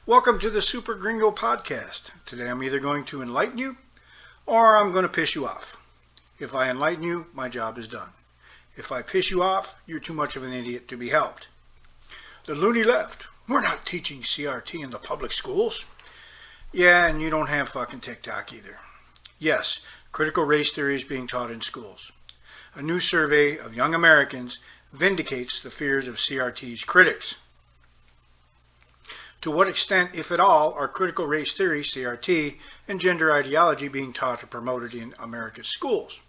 Welcome to the Super Gringo podcast. Today I'm either going to enlighten you or I'm going to piss you off. If I enlighten you, my job is done. If I piss you off, you're too much of an idiot to be helped. The loony left. We're not teaching CRT in the public schools. Yeah, and you don't have fucking TikTok either. Yes, critical race theory is being taught in schools. A new survey of young Americans vindicates the fears of CRT's critics. To what extent, if at all, are critical race theory, CRT, and gender ideology being taught or promoted in America's schools?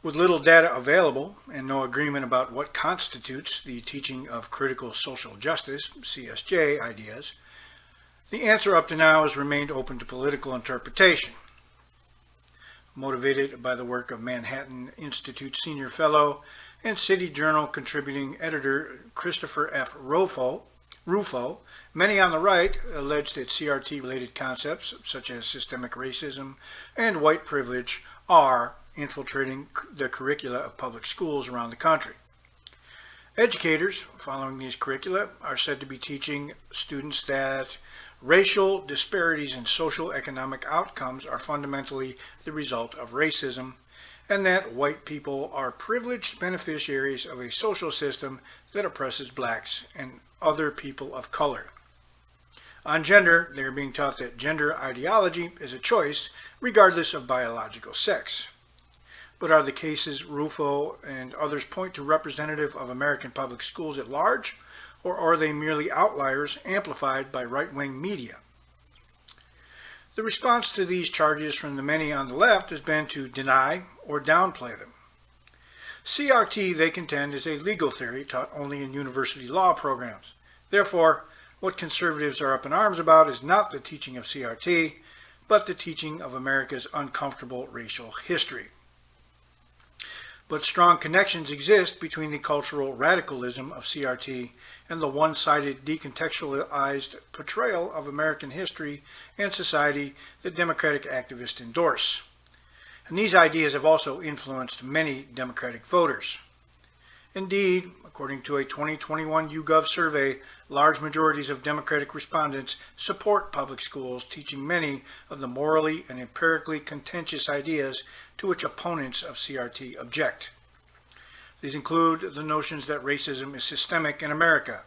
With little data available and no agreement about what constitutes the teaching of critical social justice, CSJ, ideas, the answer up to now has remained open to political interpretation. Motivated by the work of Manhattan Institute senior fellow and City Journal contributing editor Christopher F. Rufo, many on the right allege that CRT-related concepts such as systemic racism and white privilege are infiltrating the curricula of public schools around the country. Educators following these curricula are said to be teaching students that racial disparities in social economic outcomes are fundamentally the result of racism, and that white people are privileged beneficiaries of a social system that oppresses blacks and other people of color. On gender, they are being taught that gender ideology is a choice regardless of biological sex. But are the cases Rufo and others point to representative of American public schools at large, or are they merely outliers amplified by right-wing media? The response to these charges from the many on the left has been to deny or downplay them. CRT, they contend, is a legal theory taught only in university law programs. Therefore, what conservatives are up in arms about is not the teaching of CRT, but the teaching of America's uncomfortable racial history. But strong connections exist between the cultural radicalism of CRT and the one-sided decontextualized portrayal of American history and society that Democratic activists endorse. And these ideas have also influenced many Democratic voters. Indeed, according to a 2021 YouGov survey, large majorities of Democratic respondents support public schools teaching many of the morally and empirically contentious ideas to which opponents of CRT object. These include the notions that racism is systemic in America,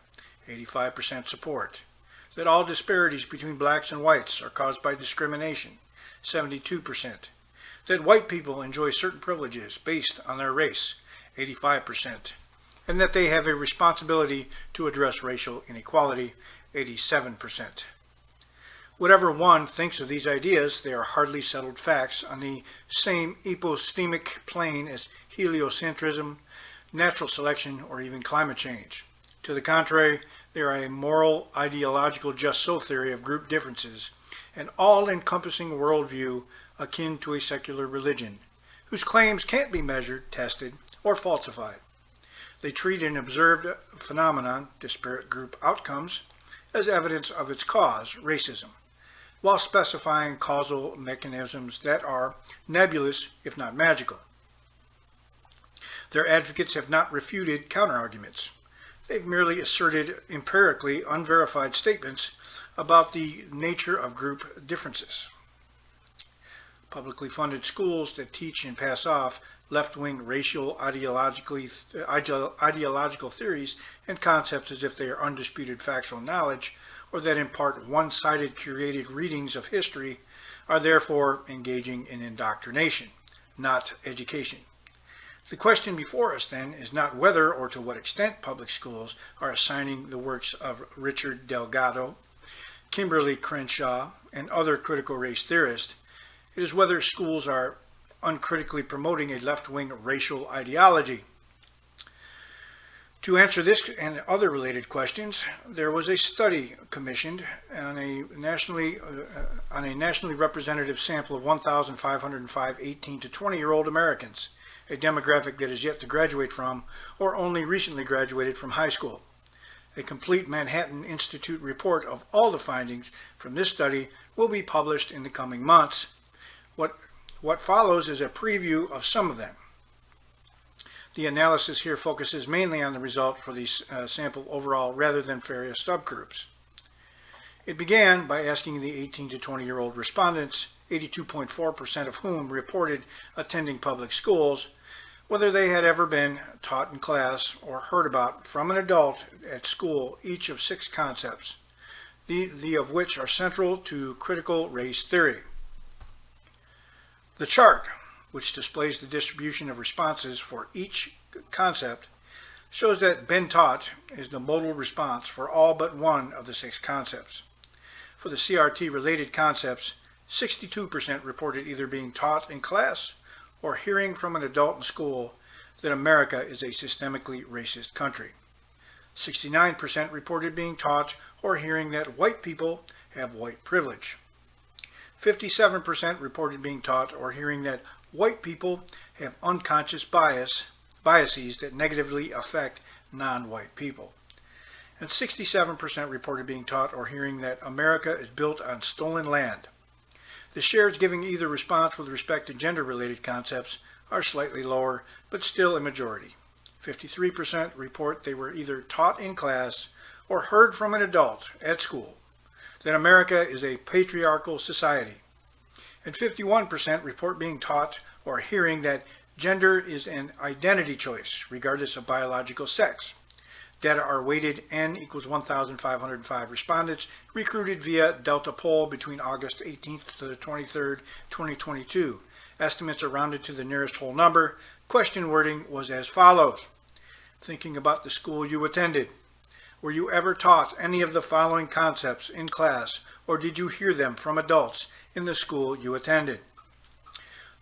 85% support, that all disparities between blacks and whites are caused by discrimination, 72%, that white people enjoy certain privileges based on their race, 85%, and that they have a responsibility to address racial inequality, 87%. Whatever one thinks of these ideas, they are hardly settled facts on the same epistemic plane as heliocentrism, natural selection, or even climate change. To the contrary, they are a moral, ideological just-so theory of group differences, an all-encompassing worldview akin to a secular religion, whose claims can't be measured, tested, or falsified. They treat an observed phenomenon, disparate group outcomes, as evidence of its cause, racism, while specifying causal mechanisms that are nebulous, if not magical. Their advocates have not refuted counterarguments. They've merely asserted empirically unverified statements about the nature of group differences. Publicly funded schools that teach and pass off left-wing racial ideological theories and concepts as if they are undisputed factual knowledge, or that impart one-sided curated readings of history, are therefore engaging in indoctrination, not education. The question before us, then, is not whether or to what extent public schools are assigning the works of Richard Delgado, Kimberly Crenshaw, and other critical race theorists. It is whether schools are uncritically promoting a left-wing racial ideology. To answer this and other related questions, there was a study commissioned on a nationally representative sample of 1,505 18 to 20-year-old Americans, a demographic that is yet to graduate from or only recently graduated from high school. A complete Manhattan Institute report of all the findings from this study will be published in the coming months. What follows is a preview of some of them. The analysis here focuses mainly on the result for the sample overall rather than various subgroups. It began by asking the 18 to 20-year-old respondents, 82.4% of whom reported attending public schools, whether they had ever been taught in class or heard about from an adult at school each of 6 concepts, the of which are central to critical race theory. The chart, which displays the distribution of responses for each concept, shows that been taught is the modal response for all but one of the 6 concepts. For the CRT-related concepts, 62% reported either being taught in class or hearing from an adult in school that America is a systemically racist country. 69% reported being taught or hearing that white people have white privilege. 57% reported being taught or hearing that white people have unconscious biases that negatively affect non-white people. And 67% reported being taught or hearing that America is built on stolen land. The shares giving either response with respect to gender-related concepts are slightly lower, but still a majority. 53% report they were either taught in class or heard from an adult at school that America is a patriarchal society. And 51% report being taught or hearing that gender is an identity choice, regardless of biological sex. Data are weighted N equals 1,505 respondents recruited via Delta poll between August 18th to the 23rd, 2022. Estimates are rounded to the nearest whole number. Question wording was as follows. Thinking about the school you attended. Were you ever taught any of the following concepts in class, or did you hear them from adults in the school you attended?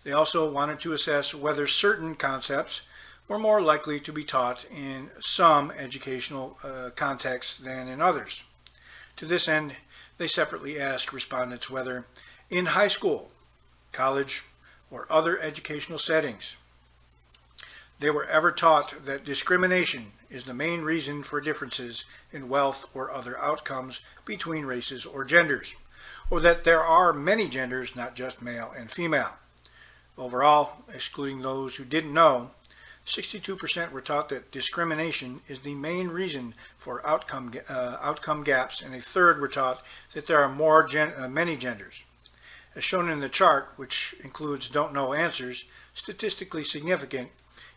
They also wanted to assess whether certain concepts were more likely to be taught in some educational contexts than in others. To this end, they separately asked respondents whether in high school, college, or other educational settings, they were ever taught that discrimination is the main reason for differences in wealth or other outcomes between races or genders, or that there are many genders, not just male and female. Overall, excluding those who didn't know, 62% were taught that discrimination is the main reason for outcome gaps, and a third were taught that there are many genders. As shown in the chart, which includes don't know answers, statistically significant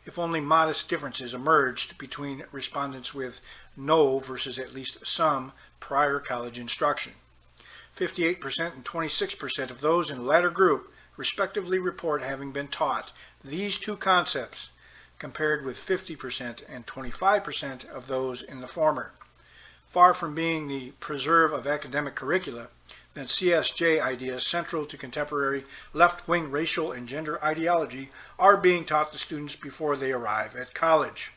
if only modest differences emerged between respondents with no versus at least some prior college instruction. 58% and 26% of those in the latter group respectively report having been taught these 2 concepts, compared with 50% and 25% of those in the former. Far from being the preserve of academic curricula, the CSJ ideas central to contemporary left-wing racial and gender ideology are being taught to students before they arrive at college.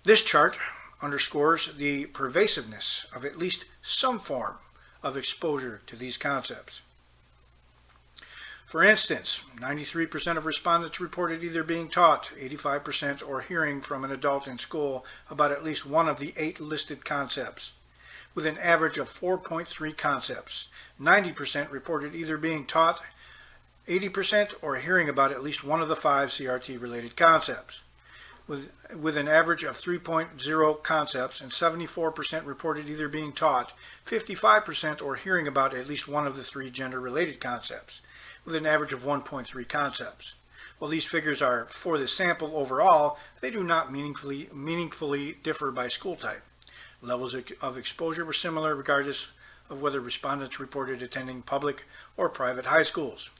This chart underscores the pervasiveness of at least some form of exposure to these concepts. For instance, 93% of respondents reported either being taught, 85%, or hearing from an adult in school about at least one of the 8 listed concepts, with an average of 4.3 concepts. 90% reported either being taught, 80%, or hearing about at least one of the 5 CRT-related concepts, with an average of 3.0 concepts, and 74% reported either being taught, 55%, or hearing about at least one of the 3 gender-related concepts, with an average of 1.3 concepts. While these figures are for the sample overall, they do not meaningfully differ by school type. Levels of exposure were similar regardless of whether respondents reported attending public or private high schools.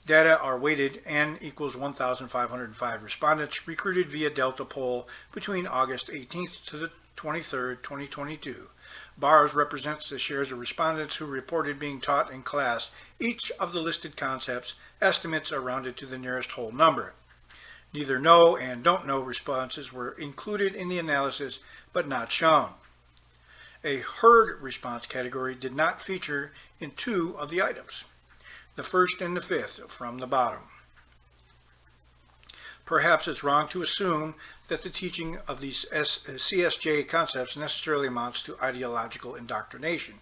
Data are weighted N equals 1,505 respondents recruited via Delta poll between August 18th to the 23rd, 2022. Bars represents the shares of respondents who reported being taught in class each of the listed concepts. Estimates are rounded to the nearest whole number. Neither know and don't know responses were included in the analysis, but not shown. A heard response category did not feature in 2 of the items, the first and the 5th from the bottom. Perhaps it's wrong to assume that the teaching of these CSJ concepts necessarily amounts to ideological indoctrination.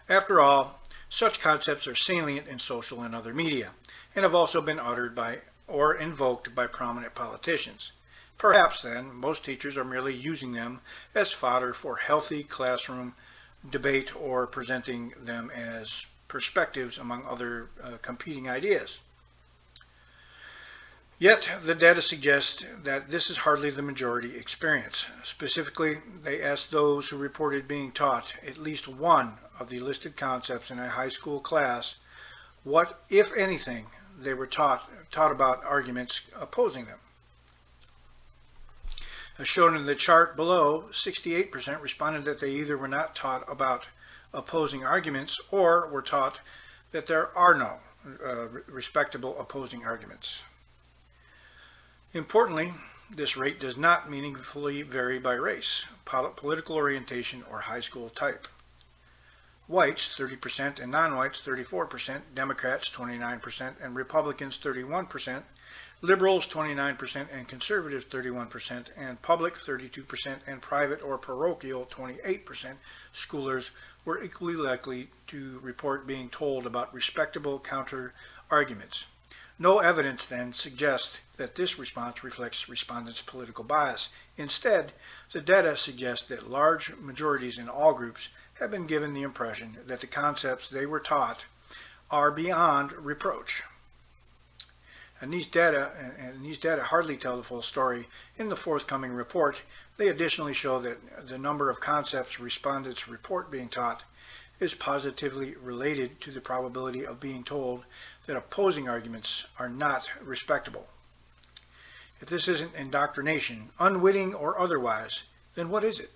After all, such concepts are salient in social and other media, and have also been uttered by or invoked by prominent politicians. Perhaps, then, most teachers are merely using them as fodder for healthy classroom debate or presenting them as perspectives among other competing ideas. Yet, the data suggests that this is hardly the majority experience. Specifically, they asked those who reported being taught at least one of the listed concepts in a high school class what, if anything, they were taught about arguments opposing them. As shown in the chart below, 68% responded that they either were not taught about opposing arguments or were taught that there are no respectable opposing arguments. Importantly, this rate does not meaningfully vary by race, political orientation, or high school type. Whites, 30%, and non-whites, 34%, Democrats, 29%, and Republicans, 31%, liberals, 29%, and conservatives, 31%, and public, 32%, and private or parochial, 28%, schoolers were equally likely to report being told about respectable counter-arguments. No evidence then suggests that this response reflects respondents' political bias. Instead, the data suggests that large majorities in all groups have been given the impression that the concepts they were taught are beyond reproach. And these data hardly tell the full story. In the forthcoming report, they additionally show that the number of concepts respondents report being taught is positively related to the probability of being told that opposing arguments are not respectable. If this isn't indoctrination, unwitting or otherwise, then what is it?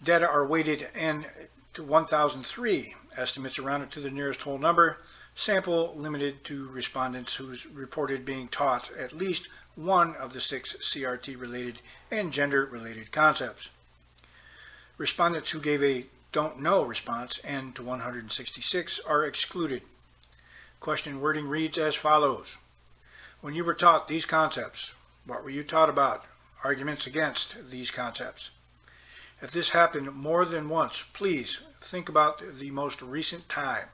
Data are weighted n to 1003, estimates rounded to the nearest whole number, sample limited to respondents who reported being taught at least one of the 6 CRT-related and gender-related concepts. Respondents who gave a don't know response, n to 166, are excluded. Question wording reads as follows. When you were taught these concepts, what were you taught about? Arguments against these concepts. If this happened more than once, please think about the most recent time.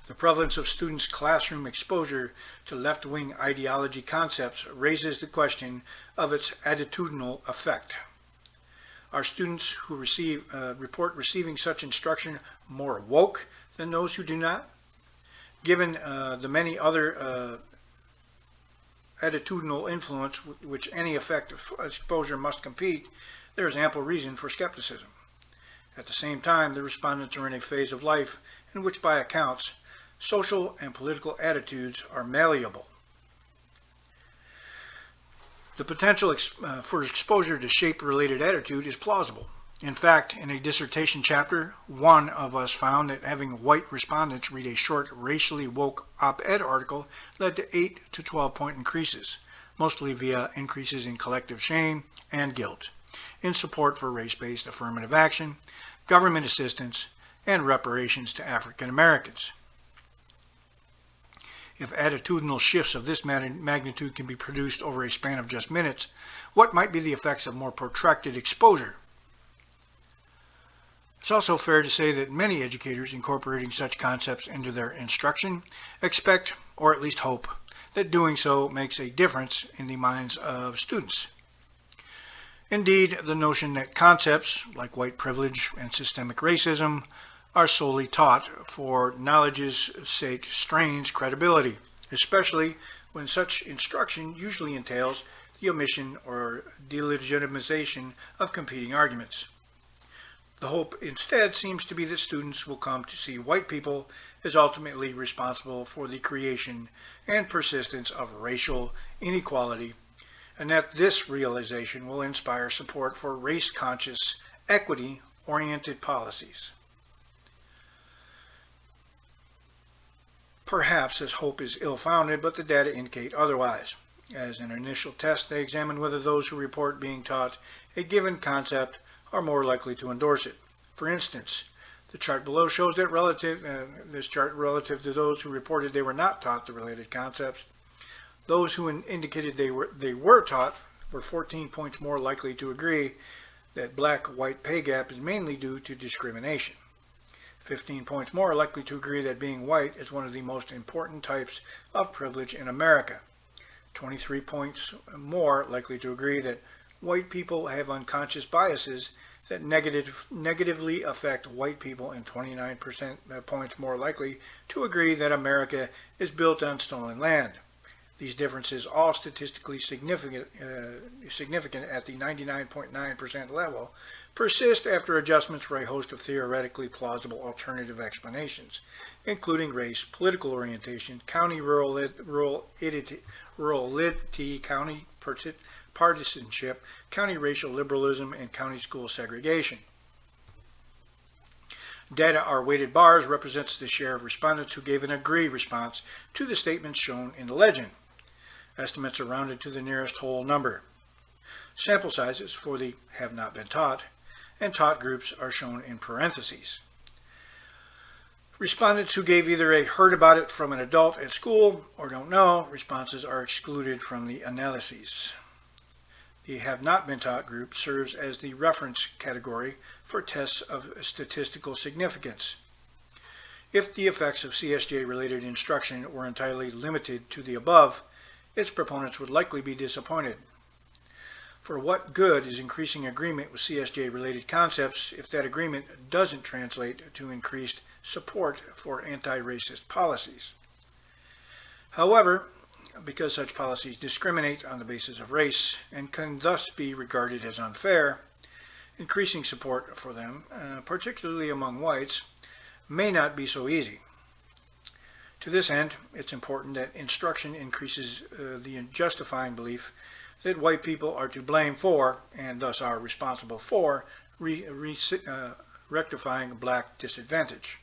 The prevalence of students' classroom exposure to left-wing ideology concepts raises the question of its attitudinal effect. Are students who report receiving such instruction more woke than those who do not? Given the many other attitudinal influence with which any effective exposure must compete, there is ample reason for skepticism. At the same time, the respondents are in a phase of life in which, by accounts, social and political attitudes are malleable. The potential for exposure to shape-related attitude is plausible. In fact, in a dissertation chapter, one of us found that having white respondents read a short racially woke op-ed article led to 8 to 12-point increases, mostly via increases in collective shame and guilt, in support for race-based affirmative action, government assistance, and reparations to African Americans. If attitudinal shifts of this magnitude can be produced over a span of just minutes, what might be the effects of more protracted exposure? It's also fair to say that many educators incorporating such concepts into their instruction expect, or at least hope, that doing so makes a difference in the minds of students. Indeed, the notion that concepts like white privilege and systemic racism are solely taught for knowledge's sake strains credibility, especially when such instruction usually entails the omission or delegitimization of competing arguments. The hope instead seems to be that students will come to see white people as ultimately responsible for the creation and persistence of racial inequality, and that this realization will inspire support for race-conscious, equity-oriented policies. Perhaps this hope is ill-founded, but the data indicate otherwise. As an initial test, they examine whether those who report being taught a given concept are more likely to endorse it. For instance, the chart below shows that relative to those who reported they were not taught the related concepts, those who indicated they were taught were 14 points more likely to agree that black-white pay gap is mainly due to discrimination. 15 points more likely to agree that being white is one of the most important types of privilege in America. 23 points more likely to agree that white people have unconscious biases that negatively affect white people, and 29% points more likely to agree that America is built on stolen land. These differences, all statistically significant at the 99.9% level, persist after adjustments for a host of theoretically plausible alternative explanations, including race, political orientation, county rurality, county partisanship, county racial liberalism, and county school segregation. Data are weighted bars represents the share of respondents who gave an agree response to the statements shown in the legend. Estimates are rounded to the nearest whole number. Sample sizes for the have not been taught and taught groups are shown in parentheses. Respondents who gave either a heard about it from an adult at school or don't know responses are excluded from the analyses. The have not been taught group serves as the reference category for tests of statistical significance. If the effects of CSJ-related instruction were entirely limited to the above, its proponents would likely be disappointed. For what good is increasing agreement with CSJ-related concepts if that agreement doesn't translate to increased support for anti-racist policies? However, because such policies discriminate on the basis of race and can thus be regarded as unfair, increasing support for them, particularly among whites, may not be so easy. To this end, it's important that instruction increases the justifying belief that white people are to blame for, and thus are responsible for, rectifying black disadvantage.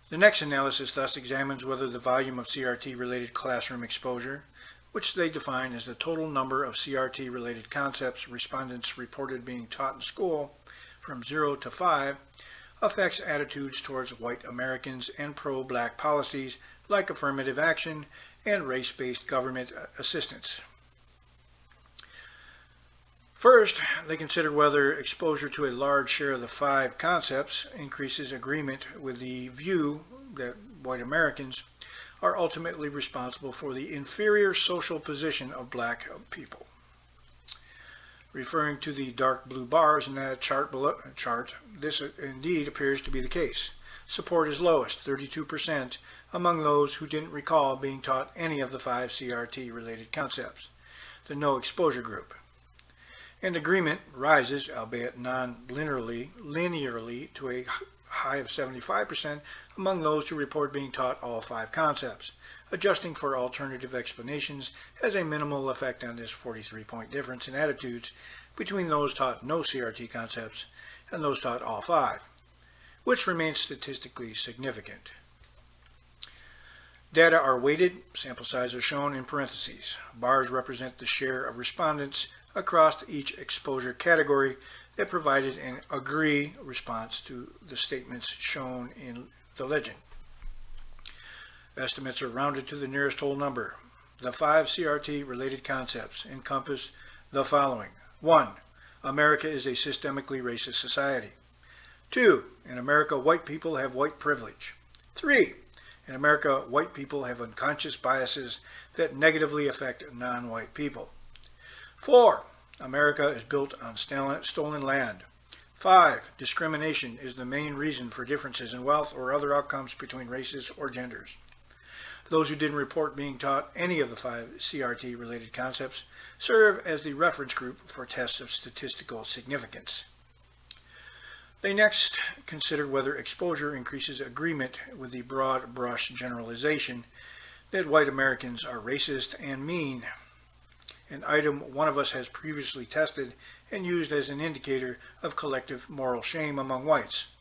The next analysis thus examines whether the volume of CRT-related classroom exposure, which they define as the total number of CRT-related concepts respondents reported being taught in school from 0 to 5, affects attitudes towards white Americans and pro-black policies like affirmative action and race-based government assistance. First, they consider whether exposure to a large share of the 5 concepts increases agreement with the view that white Americans are ultimately responsible for the inferior social position of black people. Referring to the dark blue bars in that chart, this indeed appears to be the case. Support is lowest, 32%, among those who didn't recall being taught any of the 5 CRT-related concepts, the no exposure group. And agreement rises, albeit non-linearly, to a high of 75% among those who report being taught all 5 concepts. Adjusting for alternative explanations has a minimal effect on this 43-point difference in attitudes between those taught no CRT concepts and those taught all 5, which remains statistically significant. Data are weighted, sample size are shown in parentheses. Bars represent the share of respondents across each exposure category that provided an agree response to the statements shown in the legend. Estimates are rounded to the nearest whole number. The 5 CRT-related concepts encompass the following. 1. America is a systemically racist society. 2. In America, white people have white privilege. 3. In America, white people have unconscious biases that negatively affect non-white people. 4. America is built on stolen land. 5. Discrimination is the main reason for differences in wealth or other outcomes between races or genders. Those who didn't report being taught any of the 5 CRT-related concepts serve as the reference group for tests of statistical significance. They next consider whether exposure increases agreement with the broad brush generalization that white Americans are racist and mean, an item one of us has previously tested and used as an indicator of collective moral shame among whites.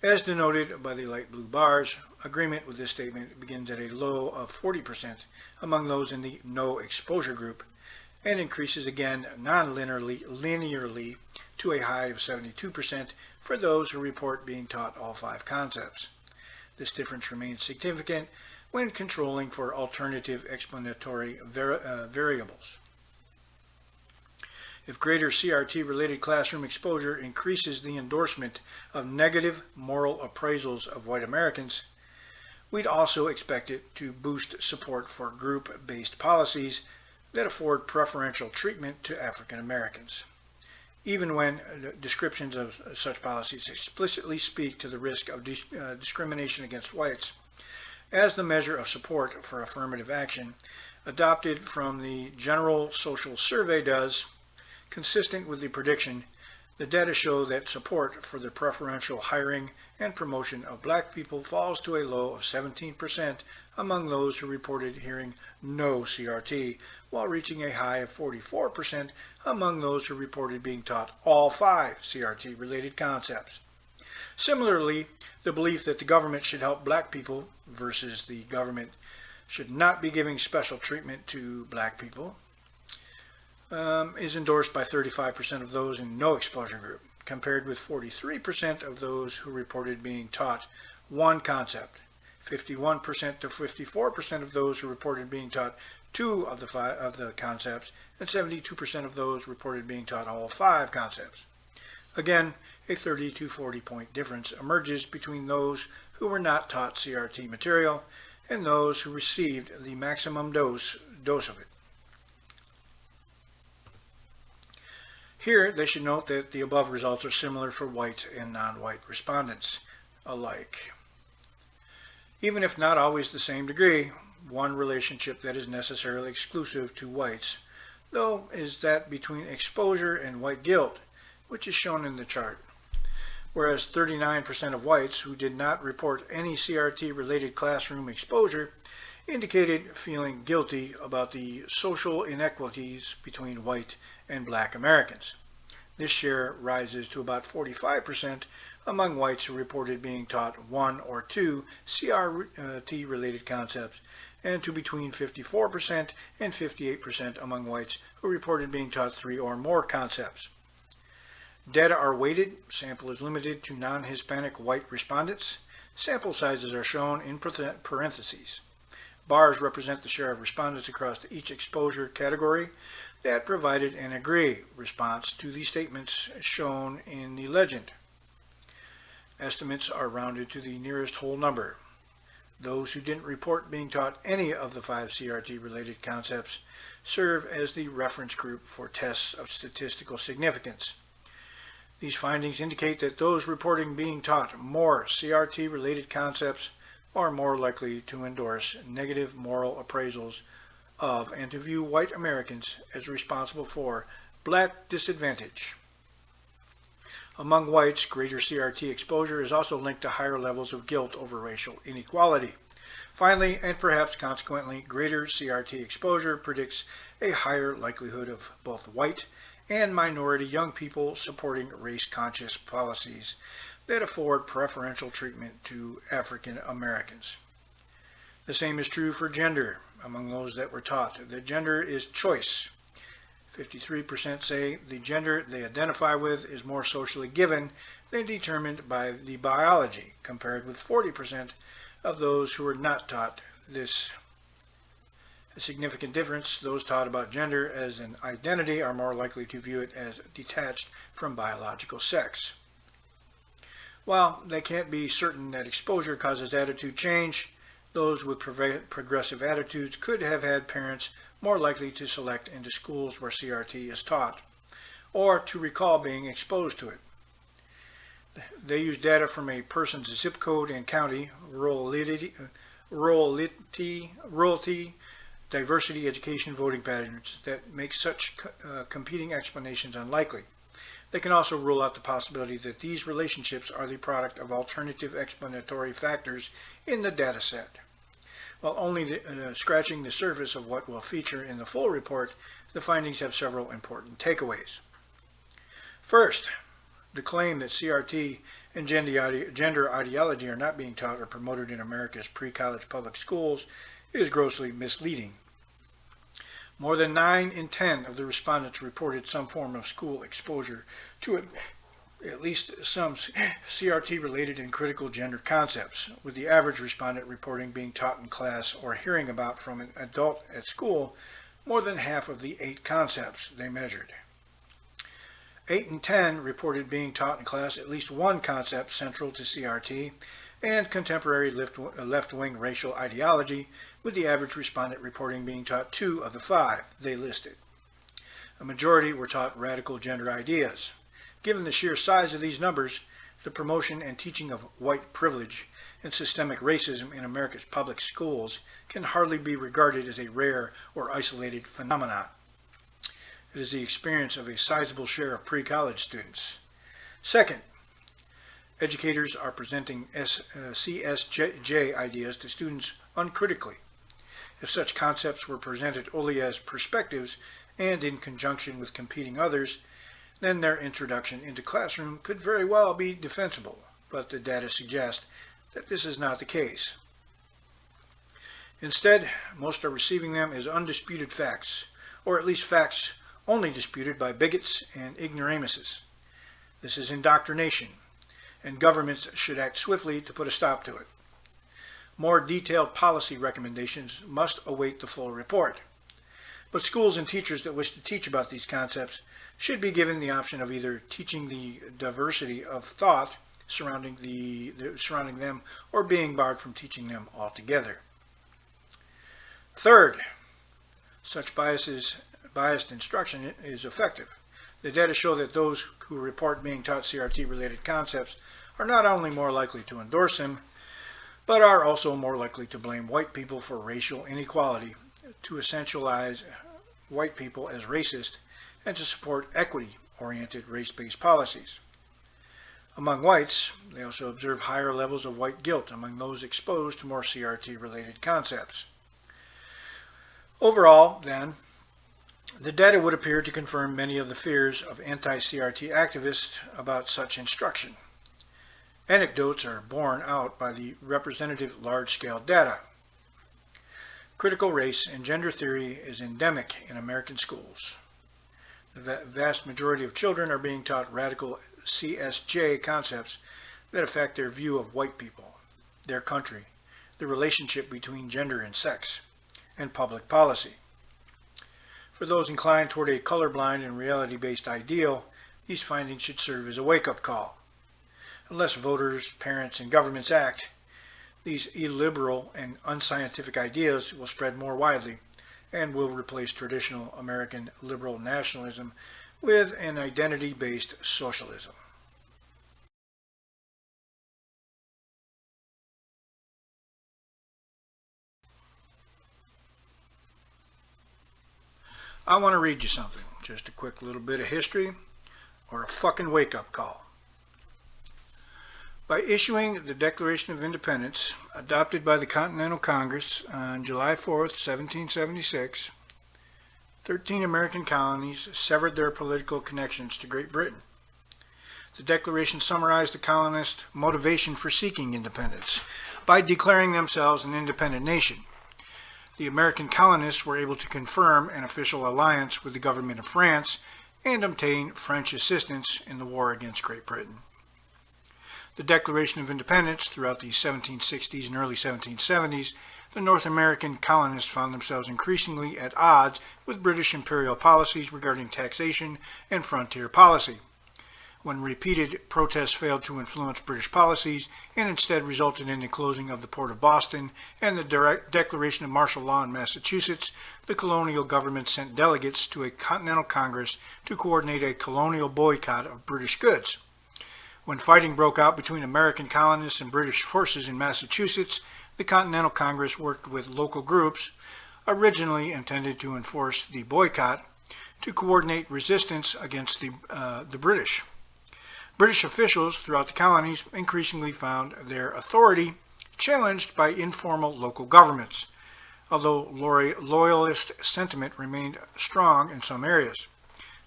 As denoted by the light blue bars, agreement with this statement begins at a low of 40% among those in the no exposure group and increases again non-linearly to a high of 72% for those who report being taught all 5 concepts. This difference remains significant when controlling for alternative explanatory variables. If greater CRT-related classroom exposure increases the endorsement of negative moral appraisals of white Americans, we'd also expect it to boost support for group-based policies that afford preferential treatment to African Americans, even when descriptions of such policies explicitly speak to the risk of discrimination against whites. As the measure of support for affirmative action adopted from the General Social Survey does, consistent with the prediction, the data show that support for the preferential hiring and promotion of black people falls to a low of 17% among those who reported hearing no CRT, while reaching a high of 44% among those who reported being taught all 5 CRT-related concepts. Similarly, the belief that the government should help black people versus the government should not be giving special treatment to black people is endorsed by 35% of those in no exposure group, compared with 43% of those who reported being taught one concept, 51% to 54% of those who reported being taught 2 of the concepts, and 72% of those reported being taught all 5 concepts. Again, a 30 to 40 point difference emerges between those who were not taught CRT material and those who received the maximum dose of it. Here, they should note that the above results are similar for white and non-white respondents alike. Even if not always the same degree, one relationship that is necessarily exclusive to whites, though, is that between exposure and white guilt, which is shown in the chart. Whereas 39% of whites who did not report any CRT-related classroom exposure indicated feeling guilty about the social inequities between white and black Americans. This share rises to about 45% among whites who reported being taught 1 or 2 CRT-related concepts, and to between 54% and 58% among whites who reported being taught 3 or more concepts. Data are weighted. Sample is limited to non-Hispanic white respondents. Sample sizes are shown in parentheses. Bars represent the share of respondents across each exposure category that provided an agree response to the statements shown in the legend. Estimates are rounded to the nearest whole number. Those who didn't report being taught any of the 5 CRT-related concepts serve as the reference group for tests of statistical significance. These findings indicate that those reporting being taught more CRT-related concepts are more likely to endorse negative moral appraisals of and to view white Americans as responsible for black disadvantage. Among whites, greater CRT exposure is also linked to higher levels of guilt over racial inequality. Finally, and perhaps consequently, greater CRT exposure predicts a higher likelihood of both white and minority young people supporting race-conscious policies that afford preferential treatment to African Americans. The same is true for gender. Among those that were taught that gender is choice, 53% say the gender they identify with is more socially given than determined by the biology, compared with 40% of those who were not taught this. A significant difference, those taught about gender as an identity are more likely to view it as detached from biological sex. While they can't be certain that exposure causes attitude change, those with progressive attitudes could have had parents more likely to select into schools where CRT is taught, or to recall being exposed to it. They use data from a person's zip code and county, rurality, diversity, education, voting patterns that make such competing explanations unlikely. They can also rule out the possibility that these relationships are the product of alternative explanatory factors in the data set. While only scratching the surface of what will feature in the full report, the findings have several important takeaways. First, the claim that CRT and gender ideology are not being taught or promoted in America's pre-college public schools is grossly misleading. More than 9 in 10 of the respondents reported some form of school exposure to at least some CRT-related and critical gender concepts, with the average respondent reporting being taught in class or hearing about from an adult at school more than half of the 8 concepts they measured. 8 in 10 reported being taught in class at least one concept central to CRT, and contemporary left-wing racial ideology, with the average respondent reporting being taught 2 of the 5 they listed. A majority were taught radical gender ideas. Given the sheer size of these numbers, the promotion and teaching of white privilege and systemic racism in America's public schools can hardly be regarded as a rare or isolated phenomenon. It is the experience of a sizable share of pre-college students. Second, educators are presenting CSJ ideas to students uncritically. If such concepts were presented only as perspectives and in conjunction with competing others, then their introduction into classroom could very well be defensible, but the data suggest that this is not the case. Instead, most are receiving them as undisputed facts, or at least facts only disputed by bigots and ignoramuses. This is indoctrination, and governments should act swiftly to put a stop to it. More detailed policy recommendations must await the full report. But schools and teachers that wish to teach about these concepts should be given the option of either teaching the diversity of thought surrounding them or being barred from teaching them altogether. Third, such biased instruction is effective. The data show that those who report being taught CRT-related concepts are not only more likely to endorse them, but are also more likely to blame white people for racial inequality, to essentialize white people as racist, and to support equity-oriented race-based policies. Among whites, they also observe higher levels of white guilt among those exposed to more CRT-related concepts. Overall, then, the data would appear to confirm many of the fears of anti-CRT activists about such instruction. Anecdotes are borne out by the representative large-scale data. Critical race and gender theory is endemic in American schools. The vast majority of children are being taught radical CSJ concepts that affect their view of white people, their country, the relationship between gender and sex, and public policy. For those inclined toward a colorblind and reality-based ideal, these findings should serve as a wake-up call. Unless voters, parents, and governments act, these illiberal and unscientific ideas will spread more widely and will replace traditional American liberal nationalism with an identity-based socialism. I want to read you something, just a quick little bit of history or a fucking wake-up call. By issuing the Declaration of Independence, adopted by the Continental Congress on July 4th, 1776, 13 American colonies severed their political connections to Great Britain. The Declaration summarized the colonists' motivation for seeking independence by declaring themselves an independent nation. The American colonists were able to confirm an official alliance with the government of France and obtain French assistance in the war against Great Britain. The Declaration of Independence throughout the 1760s and early 1770s, the North American colonists found themselves increasingly at odds with British imperial policies regarding taxation and frontier policy. When repeated protests failed to influence British policies and instead resulted in the closing of the port of Boston and the declaration of martial law in Massachusetts, the colonial government sent delegates to a Continental Congress to coordinate a colonial boycott of British goods. When fighting broke out between American colonists and British forces in Massachusetts, the Continental Congress worked with local groups, originally intended to enforce the boycott, to coordinate resistance against the British. British officials throughout the colonies increasingly found their authority challenged by informal local governments, although loyalist sentiment remained strong in some areas.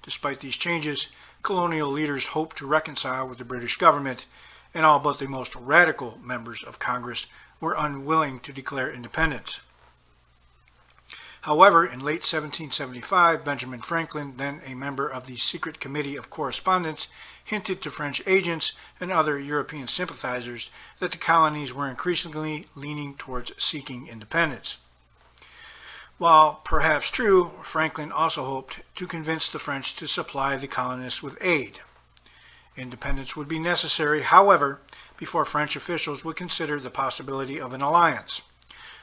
Despite these changes, colonial leaders hoped to reconcile with the British government, and all but the most radical members of Congress were unwilling to declare independence. However, in late 1775, Benjamin Franklin, then a member of the Secret Committee of Correspondence, hinted to French agents and other European sympathizers that the colonies were increasingly leaning towards seeking independence. While perhaps true, Franklin also hoped to convince the French to supply the colonists with aid. Independence would be necessary, however, before French officials would consider the possibility of an alliance.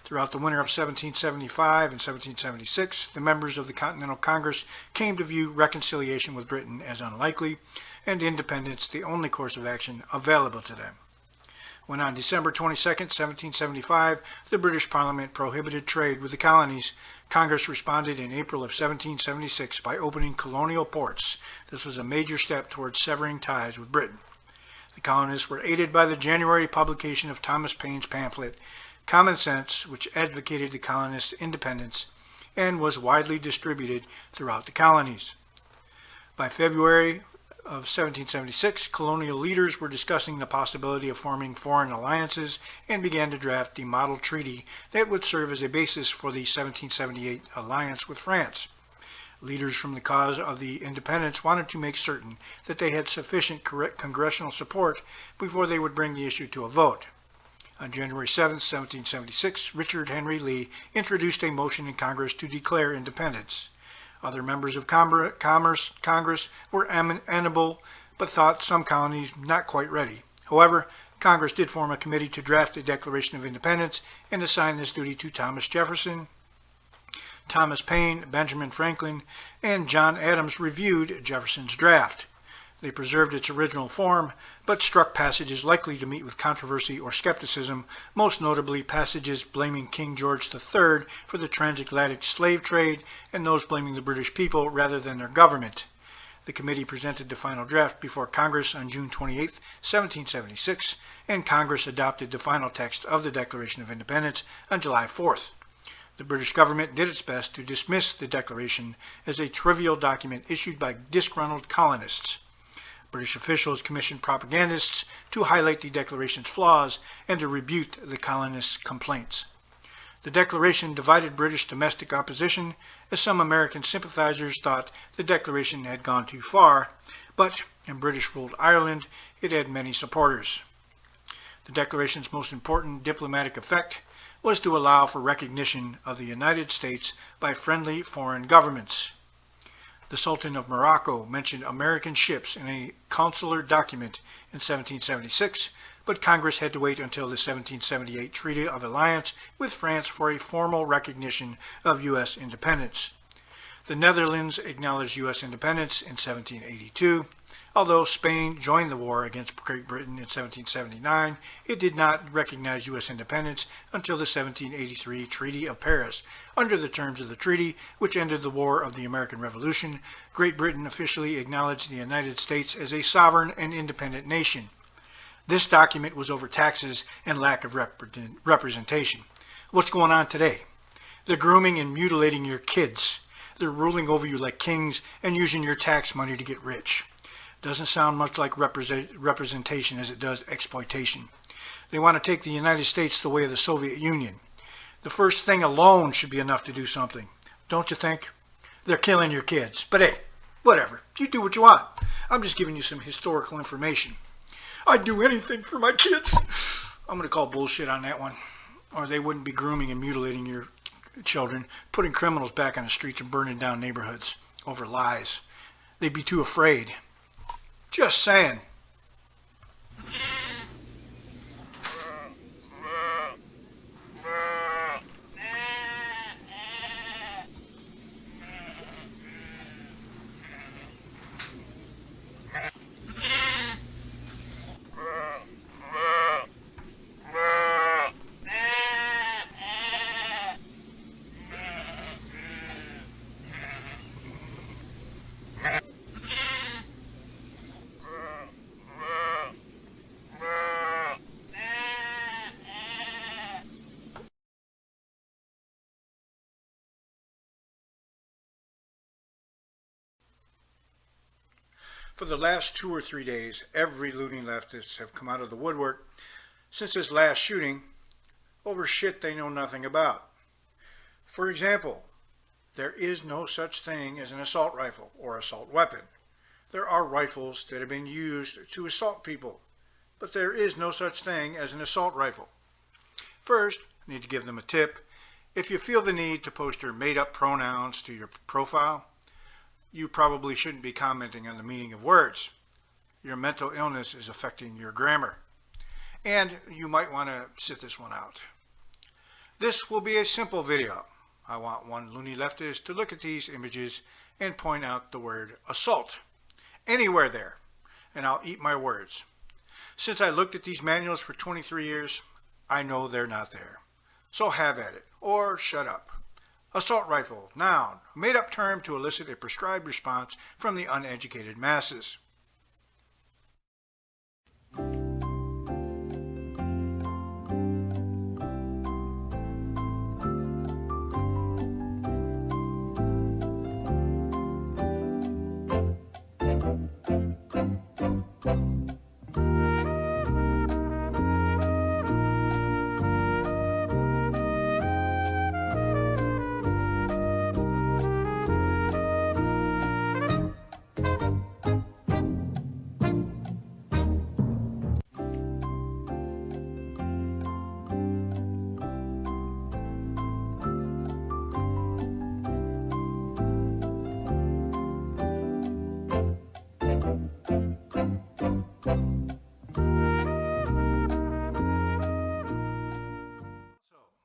Throughout the winter of 1775 and 1776, the members of the Continental Congress came to view reconciliation with Britain as unlikely, and independence the only course of action available to them. When on December 22, 1775, the British Parliament prohibited trade with the colonies, Congress responded in April of 1776 by opening colonial ports. This was a major step towards severing ties with Britain. The colonists were aided by the January publication of Thomas Paine's pamphlet, Common Sense, which advocated the colonists' independence and was widely distributed throughout the colonies. By February of 1776, colonial leaders were discussing the possibility of forming foreign alliances and began to draft the model treaty that would serve as a basis for the 1778 alliance with France. Leaders from the cause of the independence wanted to make certain that they had sufficient congressional support before they would bring the issue to a vote. On January 7, 1776, Richard Henry Lee introduced a motion in Congress to declare independence. Other members of Congress were amenable, but thought some colonies not quite ready. However, Congress did form a committee to draft a Declaration of Independence and assign this duty to Thomas Jefferson. Thomas Paine, Benjamin Franklin, and John Adams reviewed Jefferson's draft. They preserved its original form, but struck passages likely to meet with controversy or skepticism, most notably passages blaming King George III for the transatlantic slave trade and those blaming the British people rather than their government. The committee presented the final draft before Congress on June 28, 1776, and Congress adopted the final text of the Declaration of Independence on July 4th. The British government did its best to dismiss the Declaration as a trivial document issued by disgruntled colonists. British officials commissioned propagandists to highlight the Declaration's flaws and to rebuke the colonists' complaints. The Declaration divided British domestic opposition, as some American sympathizers thought the Declaration had gone too far, but in British-ruled Ireland it had many supporters. The Declaration's most important diplomatic effect was to allow for recognition of the United States by friendly foreign governments. The Sultan of Morocco mentioned American ships in a consular document in 1776, but Congress had to wait until the 1778 Treaty of Alliance with France for a formal recognition of U.S. independence. The Netherlands acknowledged U.S. independence in 1782. Although Spain joined the war against Great Britain in 1779, it did not recognize U.S. independence until the 1783 Treaty of Paris. Under the terms of the treaty, which ended the War of the American Revolution, Great Britain officially acknowledged the United States as a sovereign and independent nation. This document was over taxes and lack of representation. What's going on today? They're grooming and mutilating your kids. They're ruling over you like kings and using your tax money to get rich. Doesn't sound much like representation as it does exploitation. They want to take the United States the way of the Soviet Union. The first thing alone should be enough to do something, don't you think? They're killing your kids. But hey, whatever. You do what you want. I'm just giving you some historical information. I'd do anything for my kids. I'm going to call bullshit on that one. Or they wouldn't be grooming and mutilating your children, putting criminals back on the streets and burning down neighborhoods over lies. They'd be too afraid. Just saying. For the last 2 or 3 days, every looting leftists have come out of the woodwork since this last shooting over shit they know nothing about. For example, there is no such thing as an assault rifle or assault weapon. There are rifles that have been used to assault people, but there is no such thing as an assault rifle. First, I need to give them a tip. If you feel the need to post your made-up pronouns to your profile, you probably shouldn't be commenting on the meaning of words. Your mental illness is affecting your grammar. and you might want to sit this one out. This will be a simple video. I want one loony leftist to look at these images and point out the word assault anywhere there, and I'll eat my words. Since I looked at these manuals for 23 years, I know they're not there. So have at it, or shut up. Assault rifle, noun, made-up term to elicit a prescribed response from the uneducated masses.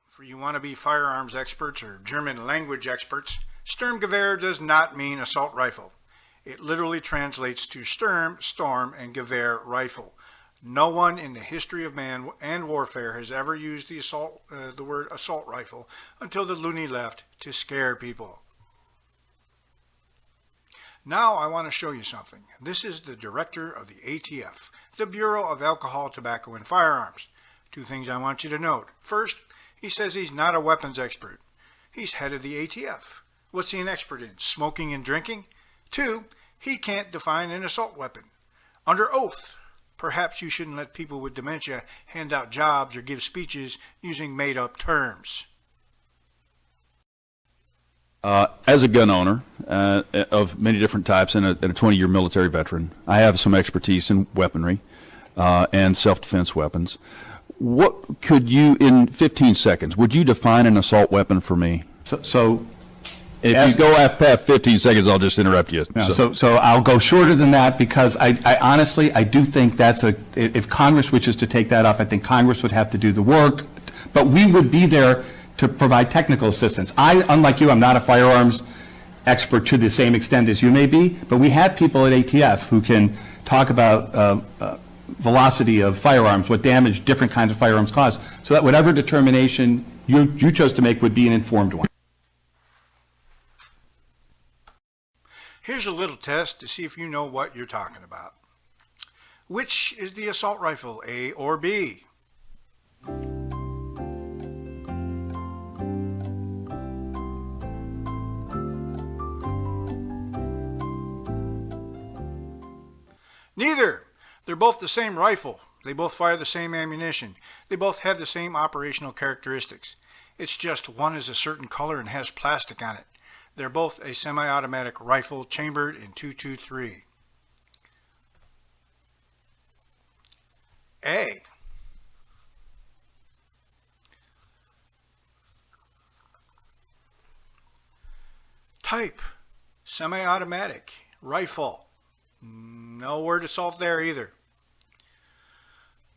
For you wannabe firearms experts or German language experts, Sturmgewehr does not mean assault rifle. It literally translates to Sturm, storm, and Gewehr, rifle. No one in the history of man and warfare has ever used the word assault rifle until the loony left to scare people. Now I want to show you something. This is the director of the ATF, the Bureau of Alcohol, Tobacco, and Firearms. Two things I want you to note. First, he says he's not a weapons expert. He's head of the ATF. What's he an expert in? Smoking and drinking? Two, he can't define an assault weapon. Under oath, perhaps you shouldn't let people with dementia hand out jobs or give speeches using made-up terms. As a gun owner of many different types and a 20-year military veteran, I have some expertise in weaponry and self-defense weapons. What could you, in 15 seconds, would you define an assault weapon for me? So if you go past 15 seconds, I'll just interrupt you. No, so I'll go shorter than that, because I honestly, I do think that's if Congress wishes to take that up, I think Congress would have to do the work, but we would be there to provide technical assistance. Unlike you, I'm not a firearms expert to the same extent as you may be, but we have people at ATF who can talk about velocity of firearms, what damage different kinds of firearms cause, so that whatever determination you chose to make would be an informed one. Here's a little test to see if you know what you're talking about. Which is the assault rifle, A or B? Neither. They're both the same rifle. They both fire the same ammunition. They both have the same operational characteristics. It's just one is a certain color and has plastic on it. They're both a semi-automatic rifle chambered in .223. A. Type, semi-automatic, rifle. No word assault there either.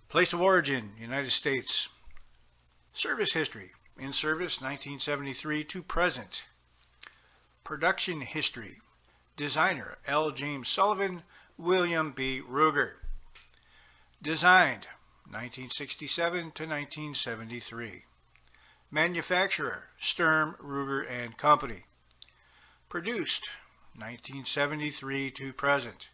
Place of origin, United States. Service history, in service 1973 to present. Production history, designer L. James Sullivan, William B. Ruger. Designed 1967 to 1973. Manufacturer, Sturm, Ruger and Company. Produced 1973 to present.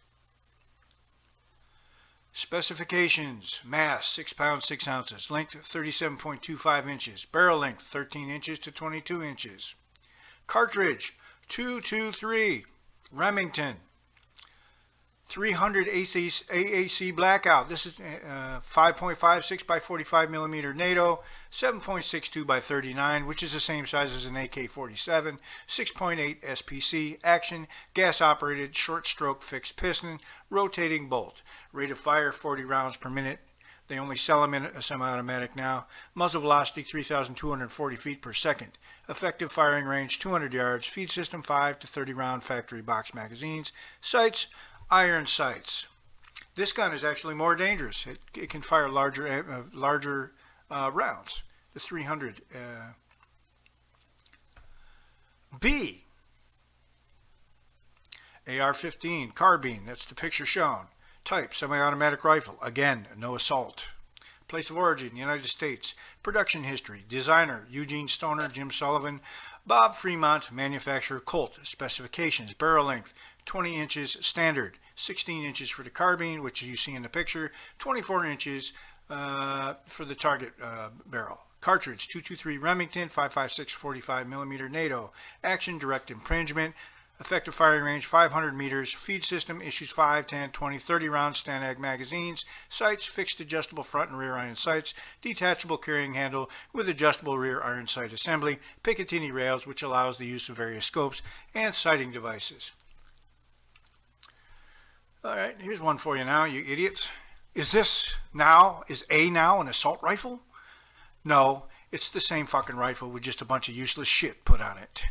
Specifications: mass 6 pounds 6 ounces, length 37.25 inches, barrel length 13 inches to 22 inches. Cartridge 223 Remington, 300 AAC blackout. This is 5.56 by 45 millimeter NATO, 7.62 by 39, which is the same size as an AK-47, 6.8 SPC, action, gas operated, short stroke fixed piston, rotating bolt. Rate of fire 40 rounds per minute. They only sell them in a semi-automatic now. Muzzle velocity 3,240 feet per second. Effective firing range 200 yards. Feed system 5 to 30 round factory box magazines. Sights, iron sights. This gun is actually more dangerous. It can fire larger rounds, the 300. B. AR-15 carbine. That's the picture shown. Type semi-automatic rifle. Again, no assault. Place of origin, United States. Production history, designer, Eugene Stoner, Jim Sullivan, Bob Fremont, manufacturer, Colt. Specifications, barrel length, 20 inches standard, 16 inches for the carbine, which you see in the picture, 24 inches for the target barrel. Cartridge, 223 Remington, 5.56 45 millimeter NATO. Action, direct impingement. Effective firing range 500 meters. Feed system issues 5, 10, 20, 30 round Stanag magazines. Sights fixed adjustable front and rear iron sights. Detachable carrying handle with adjustable rear iron sight assembly. Picatinny rails, which allows the use of various scopes and sighting devices. Alright, here's one for you now, you idiots. Is A now an assault rifle? No, it's the same fucking rifle with just a bunch of useless shit put on it.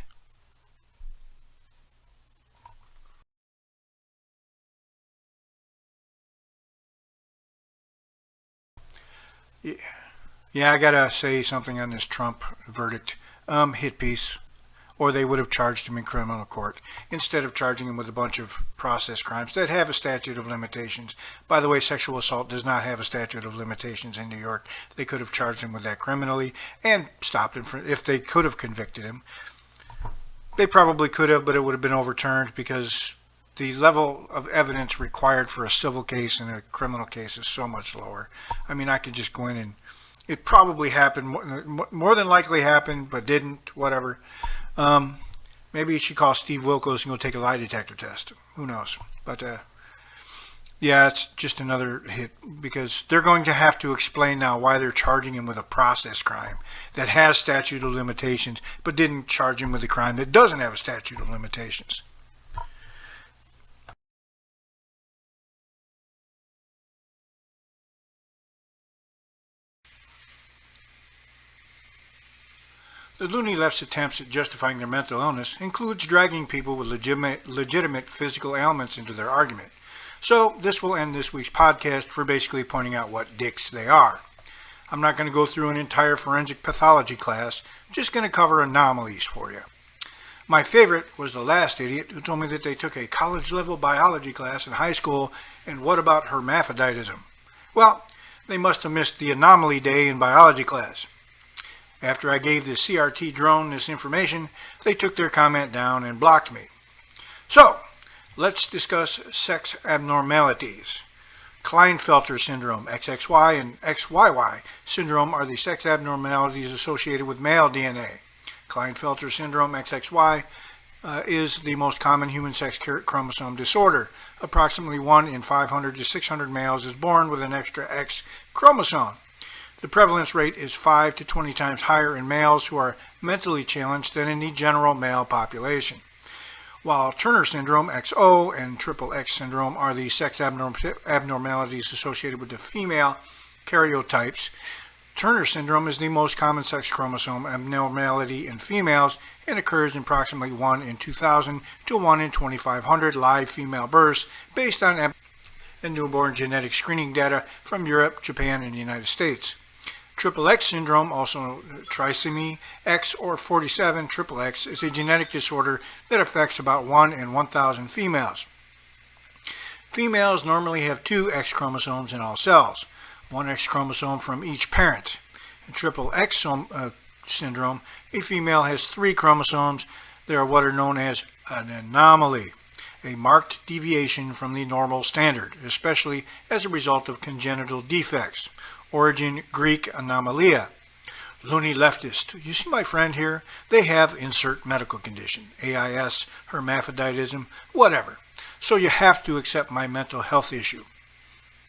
Yeah, I gotta say something on this Trump verdict. Hit piece. Or they would have charged him in criminal court instead of charging him with a bunch of process crimes that have a statute of limitations. By the way, sexual assault does not have a statute of limitations in New York. They could have charged him with that criminally and stopped him if they could have convicted him. They probably could have, but it would have been overturned because the level of evidence required for a civil case and a criminal case is so much lower. I mean, I could just go in and it probably happened, more than likely happened, but didn't, whatever. Maybe you should call Steve Wilkos and go take a lie detector test. Who knows? But yeah, it's just another hit because they're going to have to explain now why they're charging him with a process crime that has statute of limitations, but didn't charge him with a crime that doesn't have a statute of limitations. The loony left's attempts at justifying their mental illness includes dragging people with legitimate physical ailments into their argument. So this will end this week's podcast for basically pointing out what dicks they are. I'm not going to go through an entire forensic pathology class, just going to cover anomalies for you. My favorite was the last idiot who told me that they took a college-level biology class in high school, and what about hermaphroditism? Well, they must have missed the anomaly day in biology class. After I gave the CRT drone this information, they took their comment down and blocked me. So, let's discuss sex abnormalities. Klinefelter syndrome, XXY, and XYY syndrome are the sex abnormalities associated with male DNA. Klinefelter syndrome, XXY, is the most common human sex chromosome disorder. Approximately 1 in 500 to 600 males is born with an extra X chromosome. The prevalence rate is 5 to 20 times higher in males who are mentally challenged than in the general male population. While Turner syndrome, XO, and triple X syndrome are the sex abnormalities associated with the female karyotypes, Turner syndrome is the most common sex chromosome abnormality in females and occurs in approximately 1 in 2,000 to 1 in 2,500 live female births based on and newborn genetic screening data from Europe, Japan, and the United States. Triple X syndrome, also trisomy X or 47 triple X, is a genetic disorder that affects about 1 in 1,000 females. Females normally have 2 X chromosomes in all cells, 1 X chromosome from each parent. In triple X syndrome, a female has 3 chromosomes. They are what are known as an anomaly, a marked deviation from the normal standard, especially as a result of congenital defects. Origin Greek anomalia. Loony leftist. You see my friend here? They have insert medical condition. AIS, hermaphroditism, whatever. So you have to accept my mental health issue.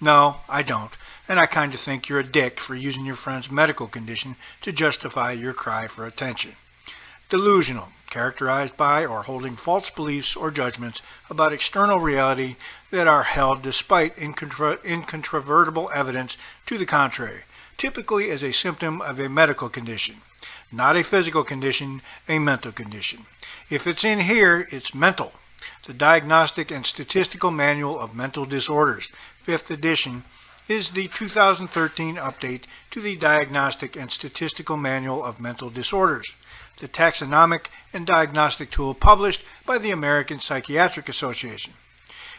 No, I don't. And I kind of think you're a dick for using your friend's medical condition to justify your cry for attention. Delusional, characterized by or holding false beliefs or judgments about external reality that are held despite incontrovertible evidence to the contrary, typically as a symptom of a medical condition. Not a physical condition, a mental condition. If it's in here, it's mental. The Diagnostic and Statistical Manual of Mental Disorders, 5th edition, is the 2013 update to the Diagnostic and Statistical Manual of Mental Disorders, the taxonomic and diagnostic tool published by the American Psychiatric Association.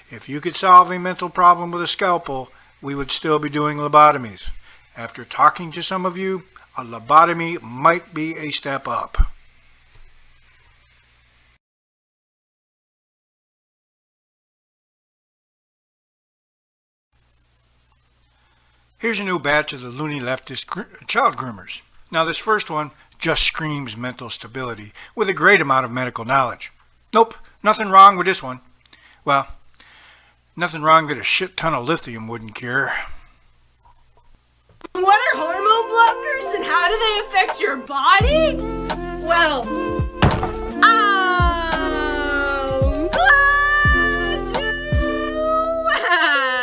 If you could solve a mental problem with a scalpel, we would still be doing lobotomies. After talking to some of you, a lobotomy might be a step up. Here's a new batch of the loony leftist child groomers. Now this first one just screams mental stability with a great amount of medical knowledge. Nope, nothing wrong with this one. Well, nothing wrong that a shit ton of lithium wouldn't cure. What are hormone blockers and how do they affect your body? Well, I'm glad you asked.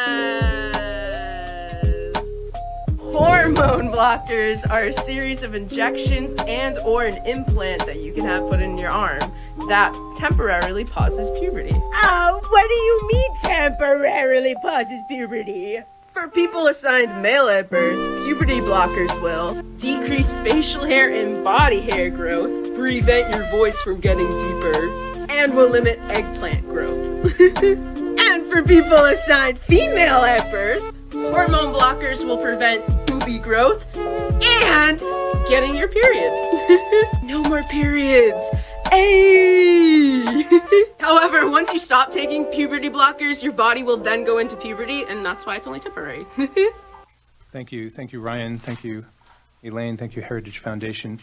Hormone blockers are a series of injections and or an implant that you can have put in your arm that temporarily pauses puberty. What do you mean temporarily pauses puberty? For people assigned male at birth, puberty blockers will decrease facial hair and body hair growth, prevent your voice from getting deeper, and will limit eggplant growth. And for people assigned female at birth, hormone blockers will prevent boobie growth and getting your period. No more periods. Hey! However, once you stop taking puberty blockers, your body will then go into puberty, and that's why it's only temporary. Thank you, Ryan. Thank you, Elaine. Thank you, Heritage Foundation.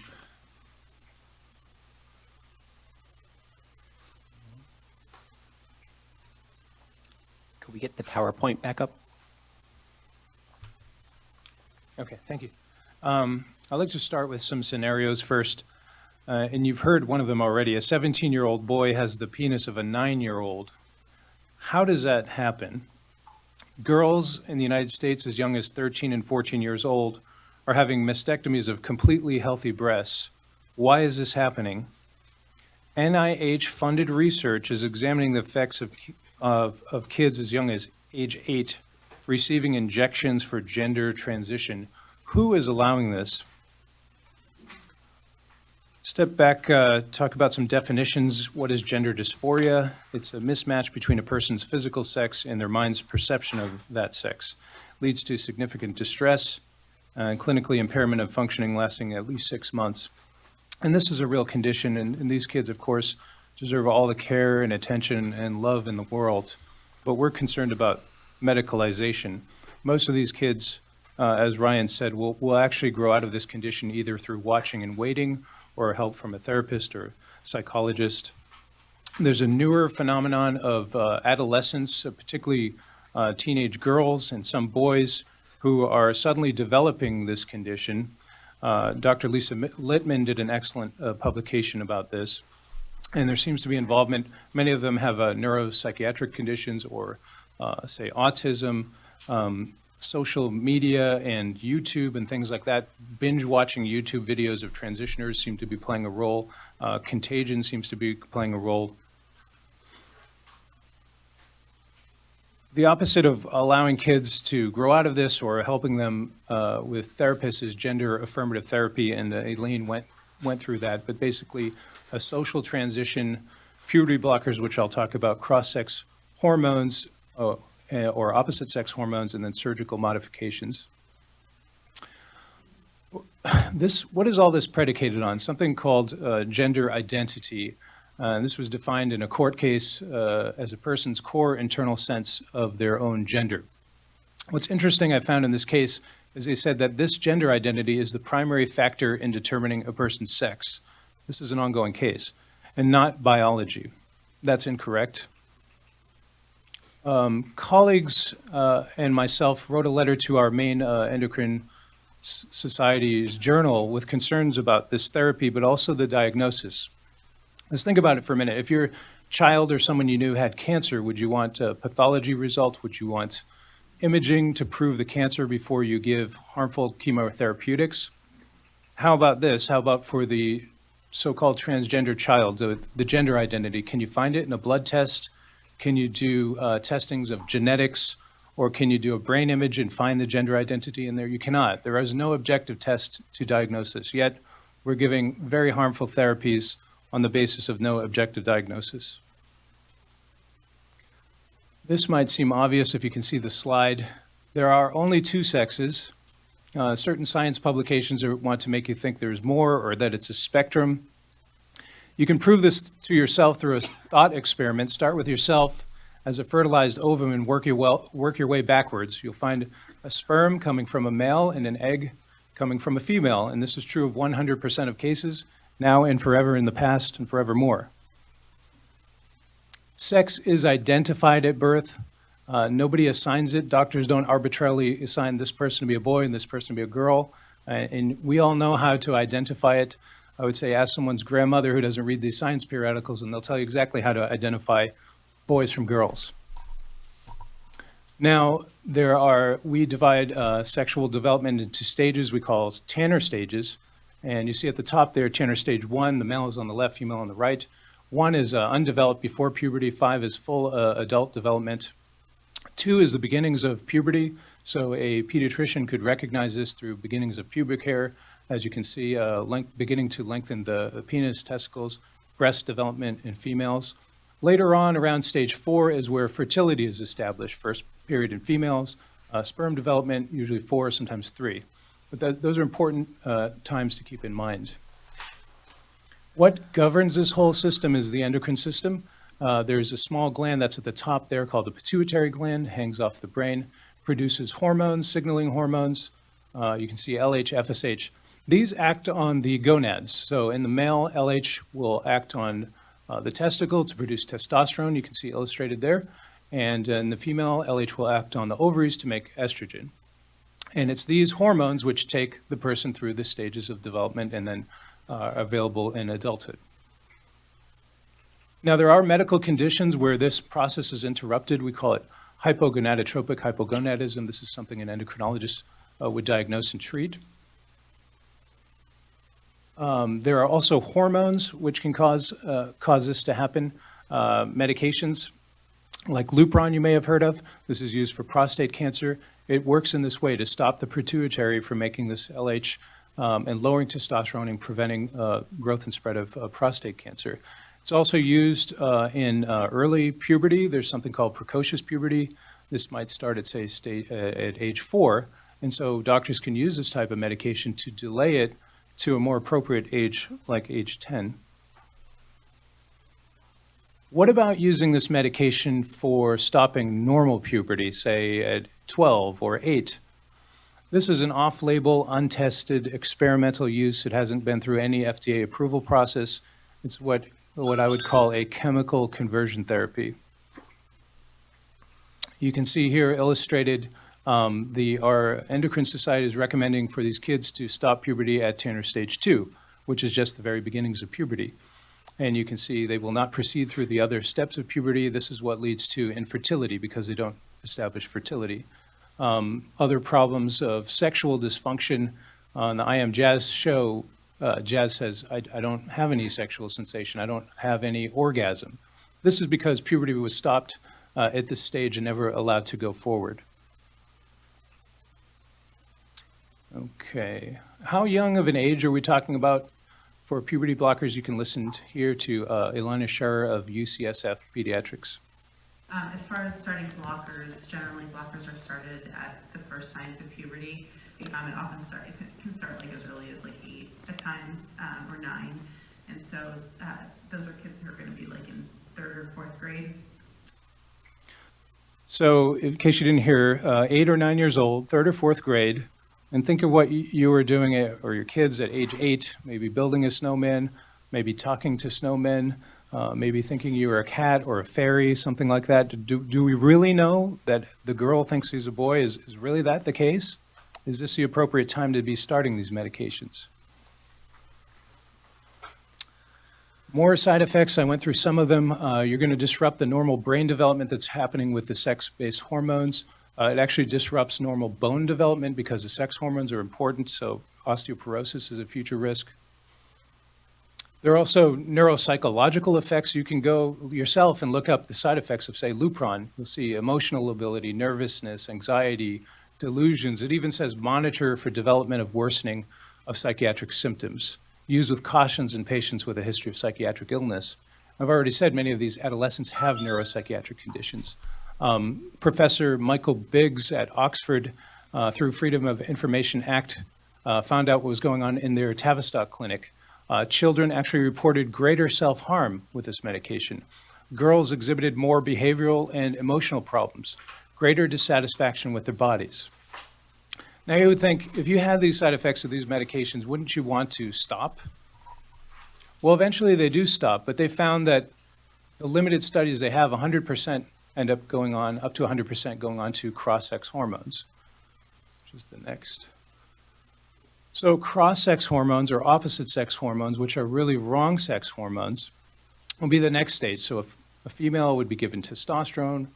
Could we get the PowerPoint back up? Okay, thank you. I'd like to start with some scenarios first. And you've heard one of them already. A 17-year-old boy has the penis of a 9-year-old. How does that happen? Girls in the United States as young as 13 and 14 years old are having mastectomies of completely healthy breasts. Why is this happening? NIH-funded research is examining the effects of kids as young as age 8 receiving injections for gender transition. Who is allowing this? Step back, talk about some definitions. What is gender dysphoria? It's a mismatch between a person's physical sex and their mind's perception of that sex. Leads to significant distress and clinically impairment of functioning lasting at least 6 months. And this is a real condition, and these kids, of course, deserve all the care and attention and love in the world. But we're concerned about medicalization. Most of these kids, as Ryan said, will actually grow out of this condition either through watching and waiting or help from a therapist or psychologist. There's a newer phenomenon of adolescents, particularly teenage girls and some boys who are suddenly developing this condition. Dr. Lisa Littman did an excellent publication about this, and there seems to be involvement. Many of them have neuropsychiatric conditions or, say, autism, social media and YouTube and things like that. Binge watching YouTube videos of transitioners seem to be playing a role. Contagion seems to be playing a role. The opposite of allowing kids to grow out of this or helping them with therapists is gender affirmative therapy, and Elaine went through that. But basically, a social transition, puberty blockers, which I'll talk about, cross-sex hormones, or opposite-sex hormones, and then surgical modifications. What is all this predicated on? Something called gender identity. This was defined in a court case as a person's core internal sense of their own gender. What's interesting I found in this case is they said that this gender identity is the primary factor in determining a person's sex. This is an ongoing case, and not biology. That's incorrect. Colleagues and myself wrote a letter to our main endocrine society's journal with concerns about this therapy, but also the diagnosis. Let's think about it for a minute. If your child or someone you knew had cancer, would you want a pathology result? Would you want imaging to prove the cancer before you give harmful chemotherapeutics? How about this? How about for the so-called transgender child, the gender identity? Can you find it in a blood test? can you do testings of genetics, or can you do a brain image and find the gender identity in there? You cannot. There is no objective test to diagnose this. Yet, we're giving very harmful therapies on the basis of no objective diagnosis. This might seem obvious if you can see the slide. There are only two sexes. Certain science publications want to make you think there's more or that it's a spectrum. You can prove this to yourself through a thought experiment. Start with yourself as a fertilized ovum and work your way backwards. You'll find a sperm coming from a male and an egg coming from a female, and this is true of 100% of cases, now and forever in the past and forevermore. Sex is identified at birth. Nobody assigns it. Doctors don't arbitrarily assign this person to be a boy and this person to be a girl, and we all know how to identify it. I would say ask someone's grandmother who doesn't read these science periodicals, and they'll tell you exactly how to identify boys from girls. Now, we divide sexual development into stages we call Tanner stages. And you see at the top there, Tanner stage 1, the male is on the left, female on the right. 1 is undeveloped before puberty, 5 is full adult development. 2 is the beginnings of puberty. So a pediatrician could recognize this through beginnings of pubic hair. As you can see, beginning to lengthen the penis, testicles, breast development in females. Later on, around stage 4 is where fertility is established, first period in females, sperm development, usually 4, sometimes 3. But those are important times to keep in mind. What governs this whole system is the endocrine system. There's a small gland that's at the top there called the pituitary gland, hangs off the brain, produces hormones, signaling hormones. You can see LH, FSH. These act on the gonads. So in the male, LH will act on the testicle to produce testosterone, you can see illustrated there. And in the female, LH will act on the ovaries to make estrogen. And it's these hormones which take the person through the stages of development and then are available in adulthood. Now, there are medical conditions where this process is interrupted. We call it hypogonadotropic hypogonadism. This is something an endocrinologist would diagnose and treat. There are also hormones which can cause this to happen. Medications like Lupron you may have heard of. This is used for prostate cancer. It works in this way to stop the pituitary from making this LH and lowering testosterone and preventing growth and spread of prostate cancer. It's also used in early puberty. There's something called precocious puberty. This might start at, say, at age 4. And so doctors can use this type of medication to delay it to a more appropriate age, like age 10. What about using this medication for stopping normal puberty, say at 12 or 8? This is an off-label, untested, experimental use. It hasn't been through any FDA approval process. It's what I would call a chemical conversion therapy. You can see here illustrated our endocrine society is recommending for these kids to stop puberty at Tanner stage 2, which is just the very beginnings of puberty. And you can see they will not proceed through the other steps of puberty. This is what leads to infertility because they don't establish fertility. Other problems of sexual dysfunction. On the I Am Jazz show, Jazz says, I don't have any sexual sensation. I don't have any orgasm. This is because puberty was stopped at this stage and never allowed to go forward. Okay. How young of an age are we talking about? For puberty blockers, you can listen here to Ilana Scherer of UCSF Pediatrics. As far as starting blockers, generally blockers are started at the first signs of puberty. It often can start like as early as like 8 at times, or 9. And so those are kids who are going to be like in 3rd or 4th grade. So in case you didn't hear, 8 or 9 years old, 3rd or 4th grade, and think of what you were doing or your kids at age 8, maybe building a snowman, maybe talking to snowmen, maybe thinking you were a cat or a fairy, something like that. Do we really know that the girl thinks he's a boy? Is really that the case? Is this the appropriate time to be starting these medications? More side effects, I went through some of them. You're going to disrupt the normal brain development that's happening with the sex-based hormones. It actually disrupts normal bone development because the sex hormones are important, so osteoporosis is a future risk. There are also neuropsychological effects. You can go yourself and look up the side effects of, say, Lupron. You'll see emotional lability, nervousness, anxiety, delusions. It even says monitor for development of worsening of psychiatric symptoms. Use with cautions in patients with a history of psychiatric illness. I've already said many of these adolescents have neuropsychiatric conditions. Professor Michael Biggs at Oxford, through Freedom of Information Act, found out what was going on in their Tavistock clinic. Children actually reported greater self-harm with this medication. Girls exhibited more behavioral and emotional problems, greater dissatisfaction with their bodies. Now you would think, if you had these side effects of these medications, wouldn't you want to stop? Well, eventually they do stop, but they found that the limited studies they have, 100% end up going on, up to 100% going on to cross-sex hormones, which is the next. So cross-sex hormones or opposite-sex hormones, which are really wrong-sex hormones, will be the next stage. So if a female would be given testosterone,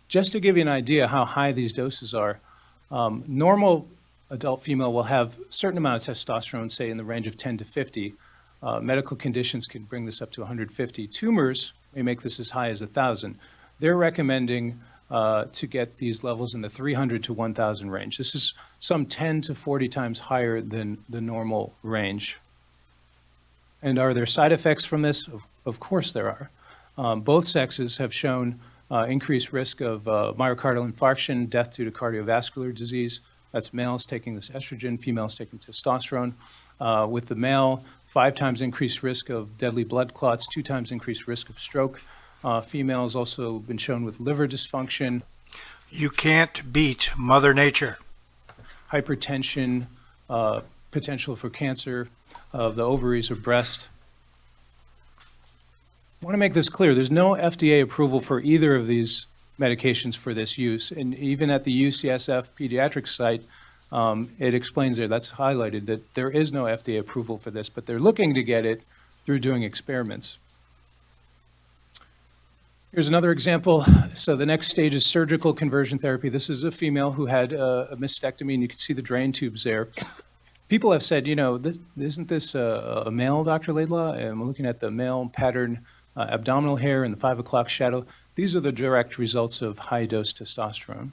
just to give you an idea how high these doses are, normal adult female will have a certain amount of testosterone, say in the range of 10 to 50. Medical conditions can bring this up to 150. Tumors may make this as high as 1,000. They're recommending to get these levels in the 300 to 1,000 range. This is some 10 to 40 times higher than the normal range. And are there side effects from this? Of course there are. Both sexes have shown increased risk of myocardial infarction, death due to cardiovascular disease. That's males taking this estrogen, females taking testosterone. With the male, 5 times increased risk of deadly blood clots, 2 times increased risk of stroke. Females also been shown with liver dysfunction. You can't beat Mother Nature. Hypertension, potential for cancer of the ovaries or breast. I want to make this clear. There's no FDA approval for either of these medications for this use. And even at the UCSF pediatric site, it explains there, that's highlighted, that there is no FDA approval for this, but they're looking to get it through doing experiments. Here's another example. So the next stage is surgical conversion therapy. This is a female who had a mastectomy, and you can see the drain tubes there. People have said, you know, isn't this a male, Dr. Laidlaw? And I'm looking at the male pattern abdominal hair and the 5 o'clock shadow. These are the direct results of high-dose testosterone.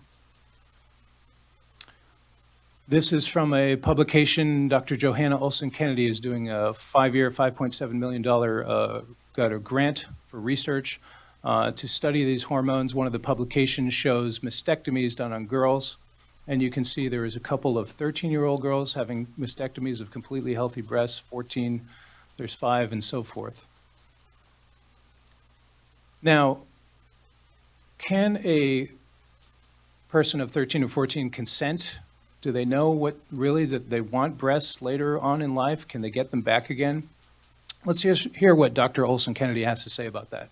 This is from a publication. Dr. Johanna Olson Kennedy is doing a 5-year, $5.7 million got a grant for research to study these hormones. One of the publications shows mastectomies done on girls, and you can see there is a couple of 13-year-old girls having mastectomies of completely healthy breasts, 14, there's 5, and so forth. Now, can a person of 13 or 14 consent? Do they know what really that they want breasts later on in life? Can they get them back again? Let's hear what Dr. Olson Kennedy has to say about that.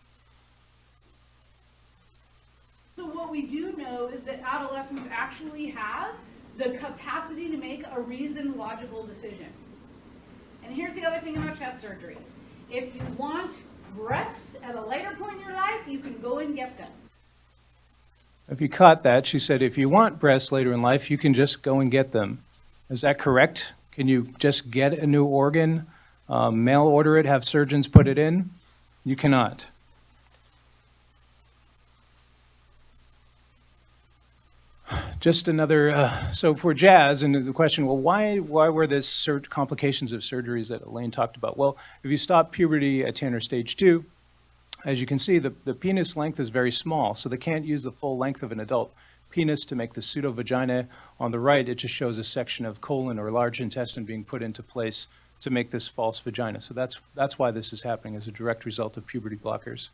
So what we do know is that adolescents actually have the capacity to make a reasoned, logical decision. And here's the other thing about chest surgery. If you want breasts at a later point in your life, you can go and get them. If you caught that, she said, if you want breasts later in life, you can just go and get them. Is that correct? Can you just get a new organ, mail order it, have surgeons put it in? You cannot. Just another, so for Jazz, and the question, well, why were this complications of surgeries that Elaine talked about? Well, if you stop puberty at Tanner stage 2, as you can see, the penis length is very small, so they can't use the full length of an adult penis to make the pseudovagina. On the right, it just shows a section of colon or large intestine being put into place to make this false vagina. So that's why this is happening as a direct result of puberty blockers.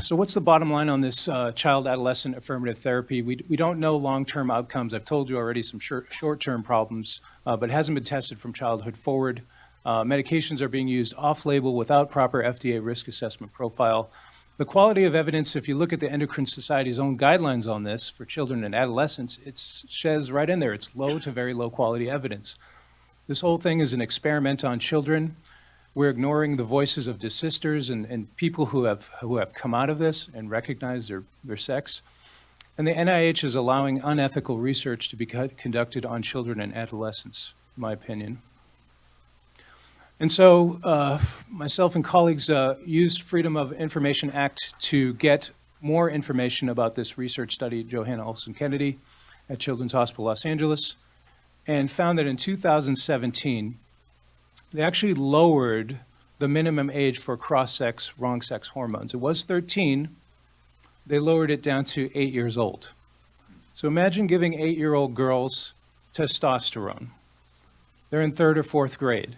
So what's the bottom line on this child-adolescent affirmative therapy? We don't know long-term outcomes. I've told you already some short-term problems, but it hasn't been tested from childhood forward. Medications are being used off-label without proper FDA risk assessment profile. The quality of evidence, if you look at the Endocrine Society's own guidelines on this for children and adolescents, it says right in there, it's low to very low quality evidence. This whole thing is an experiment on children. We're ignoring the voices of desisters and people who have come out of this and recognize their sex. And the NIH is allowing unethical research to be conducted on children and adolescents, in my opinion. And so myself and colleagues used Freedom of Information Act to get more information about this research study, Johanna Olson Kennedy at Children's Hospital Los Angeles, and found that in 2017, they actually lowered the minimum age for cross-sex, wrong-sex hormones. It was 13. They lowered it down to 8 years old. So imagine giving 8-year-old girls testosterone. They're in 3rd or 4th grade.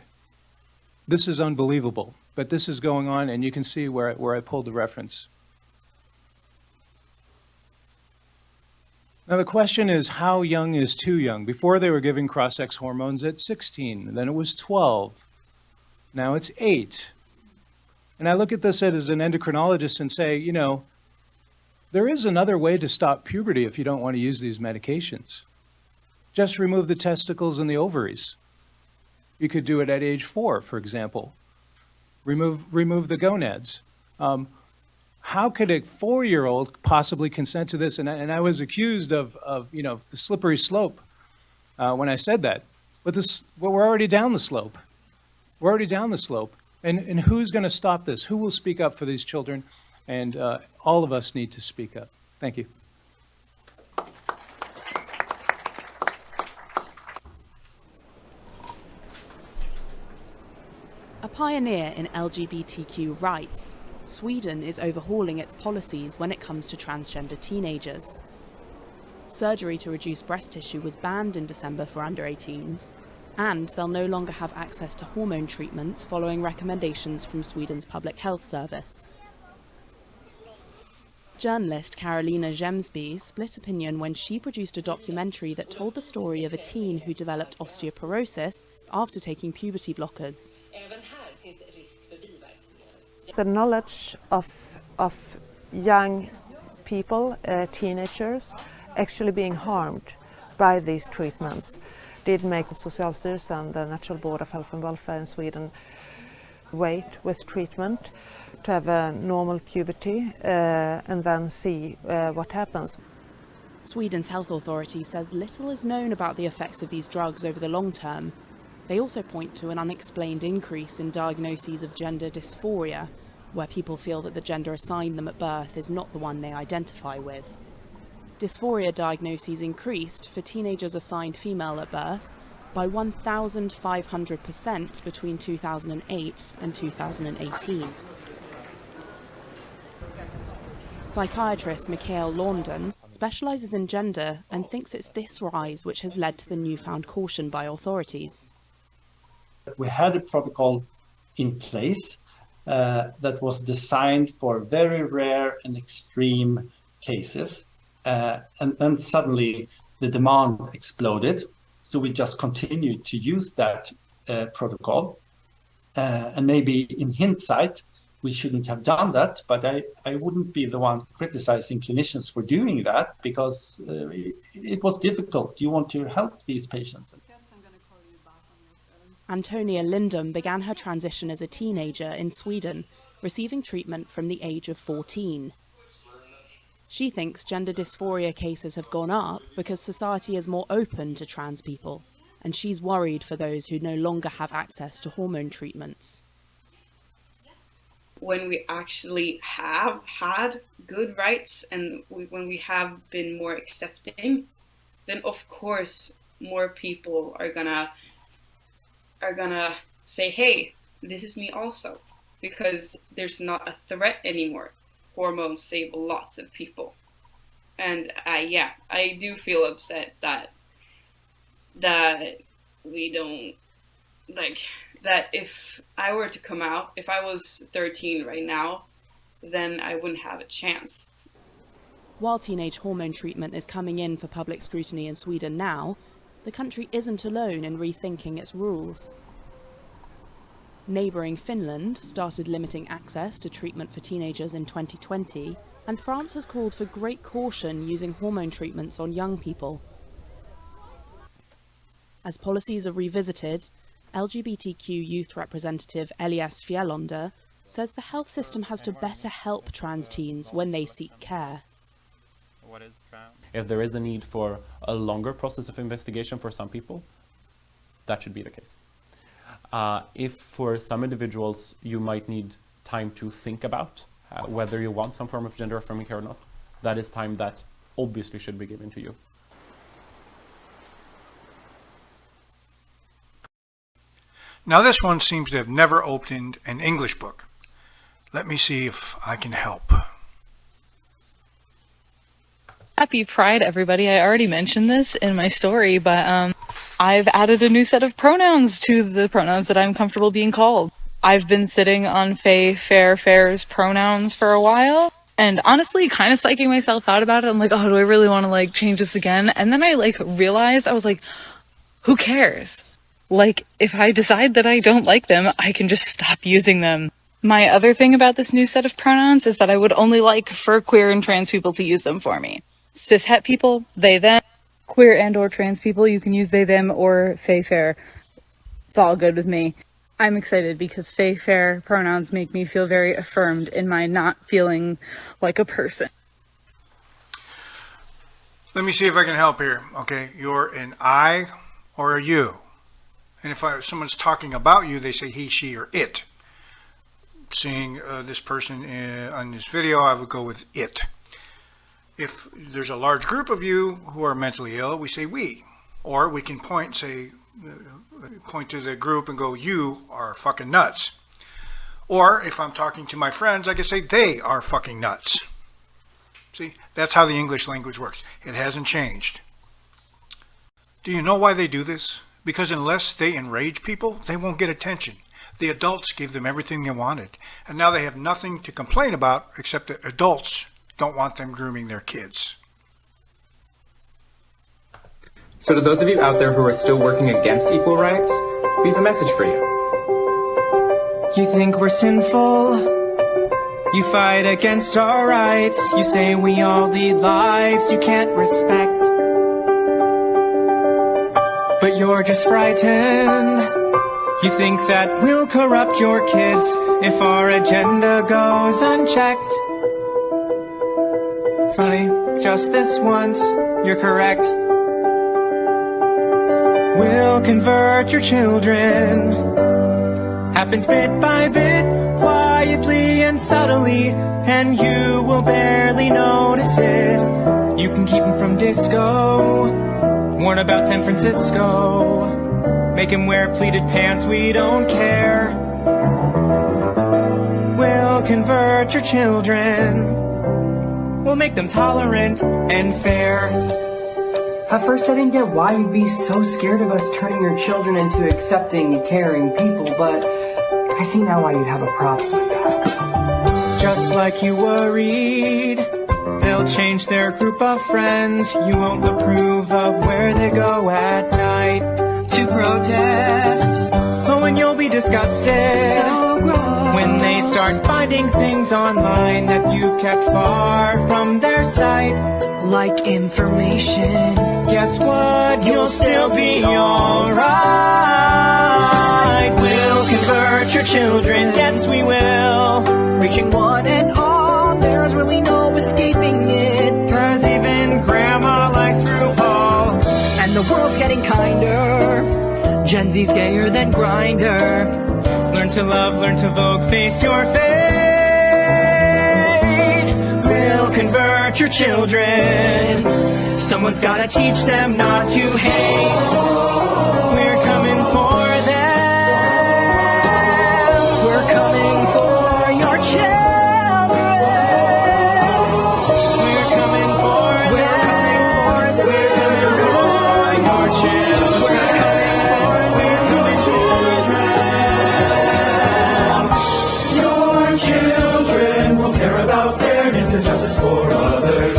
This is unbelievable, but this is going on, and you can see where I pulled the reference. Now the question is, how young is too young? Before they were giving cross-sex hormones at 16, then it was 12. Now it's 8. And I look at this as an endocrinologist and say, you know, there is another way to stop puberty if you don't want to use these medications. Just remove the testicles and the ovaries. You could do it at age 4, for example. Remove the gonads. How could a 4-year-old possibly consent to this? And I was accused of you know, the slippery slope when I said that. But we're already down the slope. We're already down the slope. And who's going to stop this? Who will speak up for these children? And all of us need to speak up. Thank you. A pioneer in LGBTQ rights, Sweden is overhauling its policies when it comes to transgender teenagers. Surgery to reduce breast tissue was banned in December for under 18s, and they'll no longer have access to hormone treatments following recommendations from Sweden's Public Health Service. Journalist Carolina Gemsby split opinion when she produced a documentary that told the story of a teen who developed osteoporosis after taking puberty blockers. The knowledge of young people, teenagers, actually being harmed by these treatments did make Socialstyrelsen, the National Board of Health and Welfare in Sweden, wait with treatment to have a normal puberty and then see what happens. Sweden's health authority says little is known about the effects of these drugs over the long term. They also point to an unexplained increase in diagnoses of gender dysphoria, where people feel that the gender assigned them at birth is not the one they identify with. Dysphoria diagnoses increased for teenagers assigned female at birth by 1,500% between 2008 and 2018. Psychiatrist Michael London specialises in gender and thinks it's this rise which has led to the newfound caution by authorities. We had a protocol in place that was designed for very rare and extreme cases. And then suddenly the demand exploded. So we just continued to use that protocol. And maybe in hindsight, we shouldn't have done that, but I wouldn't be the one criticizing clinicians for doing that because it was difficult. You want to help these patients. Antonia Lindum began her transition as a teenager in Sweden, receiving treatment from the age of 14. She thinks gender dysphoria cases have gone up because society is more open to trans people, and she's worried for those who no longer have access to hormone treatments. When we actually have had good rights and when we have been more accepting, then of course more people are gonna say, hey, this is me also, because there's not a threat anymore. Hormones save lots of people. And I do feel upset that we don't, like, that if I were to come out, if I was 13 right now, then I wouldn't have a chance. While teenage hormone treatment is coming in for public scrutiny in Sweden now, the country isn't alone in rethinking its rules. Neighbouring Finland started limiting access to treatment for teenagers in 2020, and France has called for great caution using hormone treatments on young people. As policies are revisited, LGBTQ youth representative Elias Fjällonder says the health system has to better help trans teens when they seek care. If there is a need for a longer process of investigation for some people, that should be the case. If for some individuals you might need time to think about whether you want some form of gender affirming care or not, that is time that obviously should be given to you. Now this one seems to have never opened an English book. Let me see if I can help. Happy Pride, everybody. I already mentioned this in my story, but I've added a new set of pronouns to the pronouns that I'm comfortable being called. I've been sitting on Fair's pronouns for a while, and honestly kind of psyching myself out about it. I'm like, oh, do I really want to change this again? And then I realized, I was like, who cares? If I decide that I don't like them, I can just stop using them. My other thing about this new set of pronouns is that I would only like for queer and trans people to use them for me. Cis-het people, they, them. Queer and or trans people, you can use they, them, or fair. It's all good with me. I'm excited because fair pronouns make me feel very affirmed in my not feeling like a person. Let me see if I can help here. Okay, you're an I or a you. And if someone's talking about you, they say he, she, or it. Seeing this person on this video, I would go with it. If there's a large group of you who are mentally ill, we say we. Or we can point to the group and go, you are fucking nuts. Or if I'm talking to my friends, I can say they are fucking nuts. See, that's how the English language works. It hasn't changed. Do you know why they do this? Because unless they enrage people, they won't get attention. The adults gave them everything they wanted, and now they have nothing to complain about except that adults don't want them grooming their kids. So to those of you out there who are still working against equal rights, we have a message for you. You think we're sinful? You fight against our rights. You say we all lead lives you can't respect. But you're just frightened. You think that we'll corrupt your kids if our agenda goes unchecked. Funny, just this once, you're correct. We'll convert your children. Happens bit by bit, quietly and subtly, and you will barely notice it. You can keep them from disco. Warn about San Francisco. Make him wear pleated pants, we don't care. We'll convert your children. We'll make them tolerant and fair. At first I didn't get why you'd be so scared of us turning your children into accepting, caring people, but I see now why you'd have a problem with that. Just like you worried, they'll change their group of friends. You won't approve of where they go at night to protest. Oh, and you'll be disgusted when they start finding things online that you kept far from their sight. Like information. Guess what? You'll still be alright. We'll convert your children, yes we will. Reaching one and all, there's really no escaping it. 'Cause even grandma likes RuPaul. And the world's getting kinder. Gen Z's gayer than Grindr. Learn to love, learn to vogue, face your fate. We'll convert your children. Someone's gotta teach them not to hate. We're coming for them. We're coming for your children. We're coming for them. We're coming for your children. We're coming for them. Your children will care about fairness and justice for others.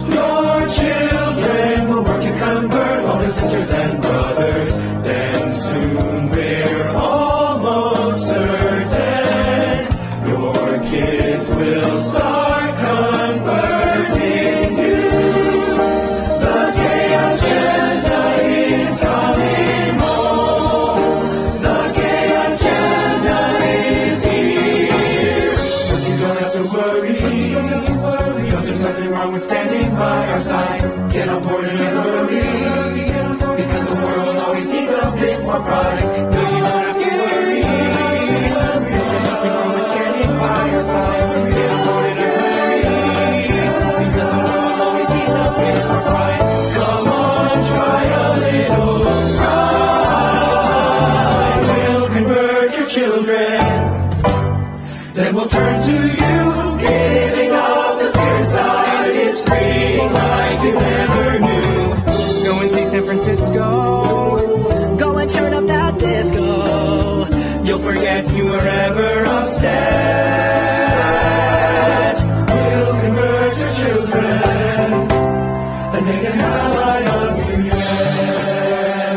Your children will work to convert all their sisters and brothers. Then soon we're almost certain your kids will start converting you. The gay agenda is coming home. The gay agenda is here. But you don't have to worry. Because there's nothing wrong with standing by our side. Get on board in a hurry. Because the world always needs a bit more pride. No, you don't have to worry. children. Then we'll turn to you, giving up the fear inside. It's freeing like you never knew. Go and see San Francisco. Go and turn up that disco. You'll forget you were ever upset. We'll convert your children and make an ally of you yet.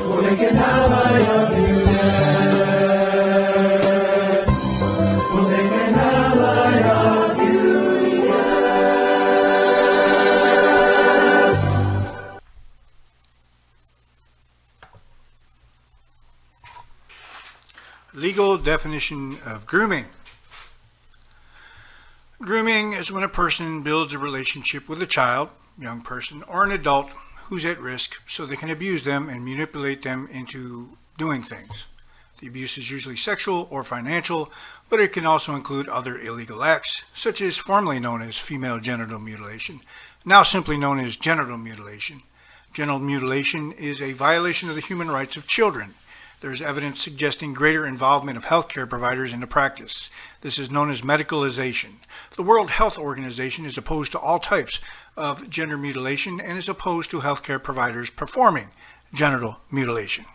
We'll make an ally of you yet. We'll make an ally of you yet. Legal definition of grooming. Grooming is when a person builds a relationship with a child, young person, or an adult who's at risk so they can abuse them and manipulate them into doing things. The abuse is usually sexual or financial, but it can also include other illegal acts, such as formerly known as female genital mutilation, now simply known as genital mutilation. Genital mutilation is a violation of the human rights of children. There is evidence suggesting greater involvement of healthcare providers in the practice. This is known as medicalization. The World Health Organization is opposed to all types of gender mutilation and is opposed to healthcare providers performing genital mutilation.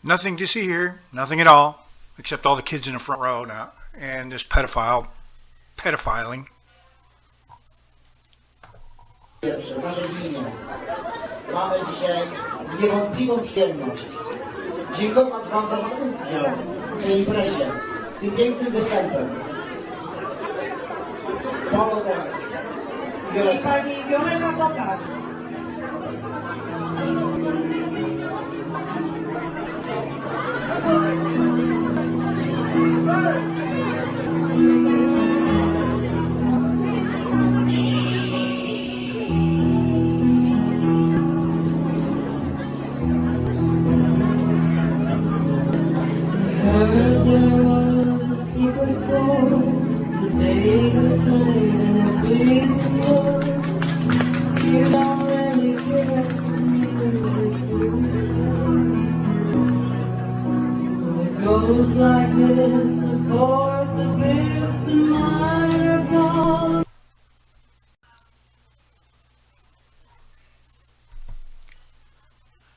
Nothing to see here, nothing at all, except all the kids in the front row now and this pedophiling. Proszę gminy, mamy dzisiaj niewątpliwą przyjemność dziękować Wam za udział w tej imprezie, tym pięknym występem. Powodzenia. Pani Violeta Boka.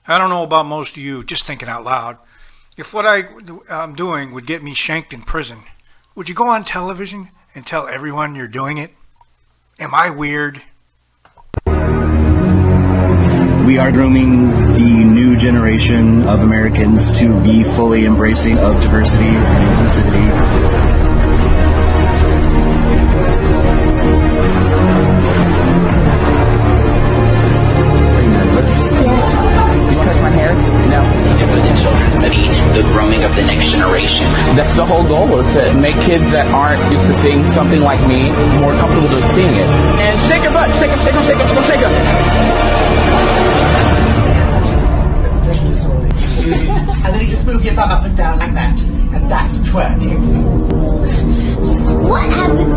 I don't know about most of you, just thinking out loud. If what I'm doing would get me shanked in prison, would you go on television and tell everyone you're doing it? Am I weird? We are grooming the new generation of Americans to be fully embracing of diversity and inclusivity. You touch my hair? No. And for the children, the grooming of the next generation. That's the whole goal, is to make kids that aren't used to seeing something like me more comfortable to seeing it. And shake your butt, shake them, shake them, shake them, shake them, shake them. And then you just move your bum up and down like that. And that's twerking. What happens?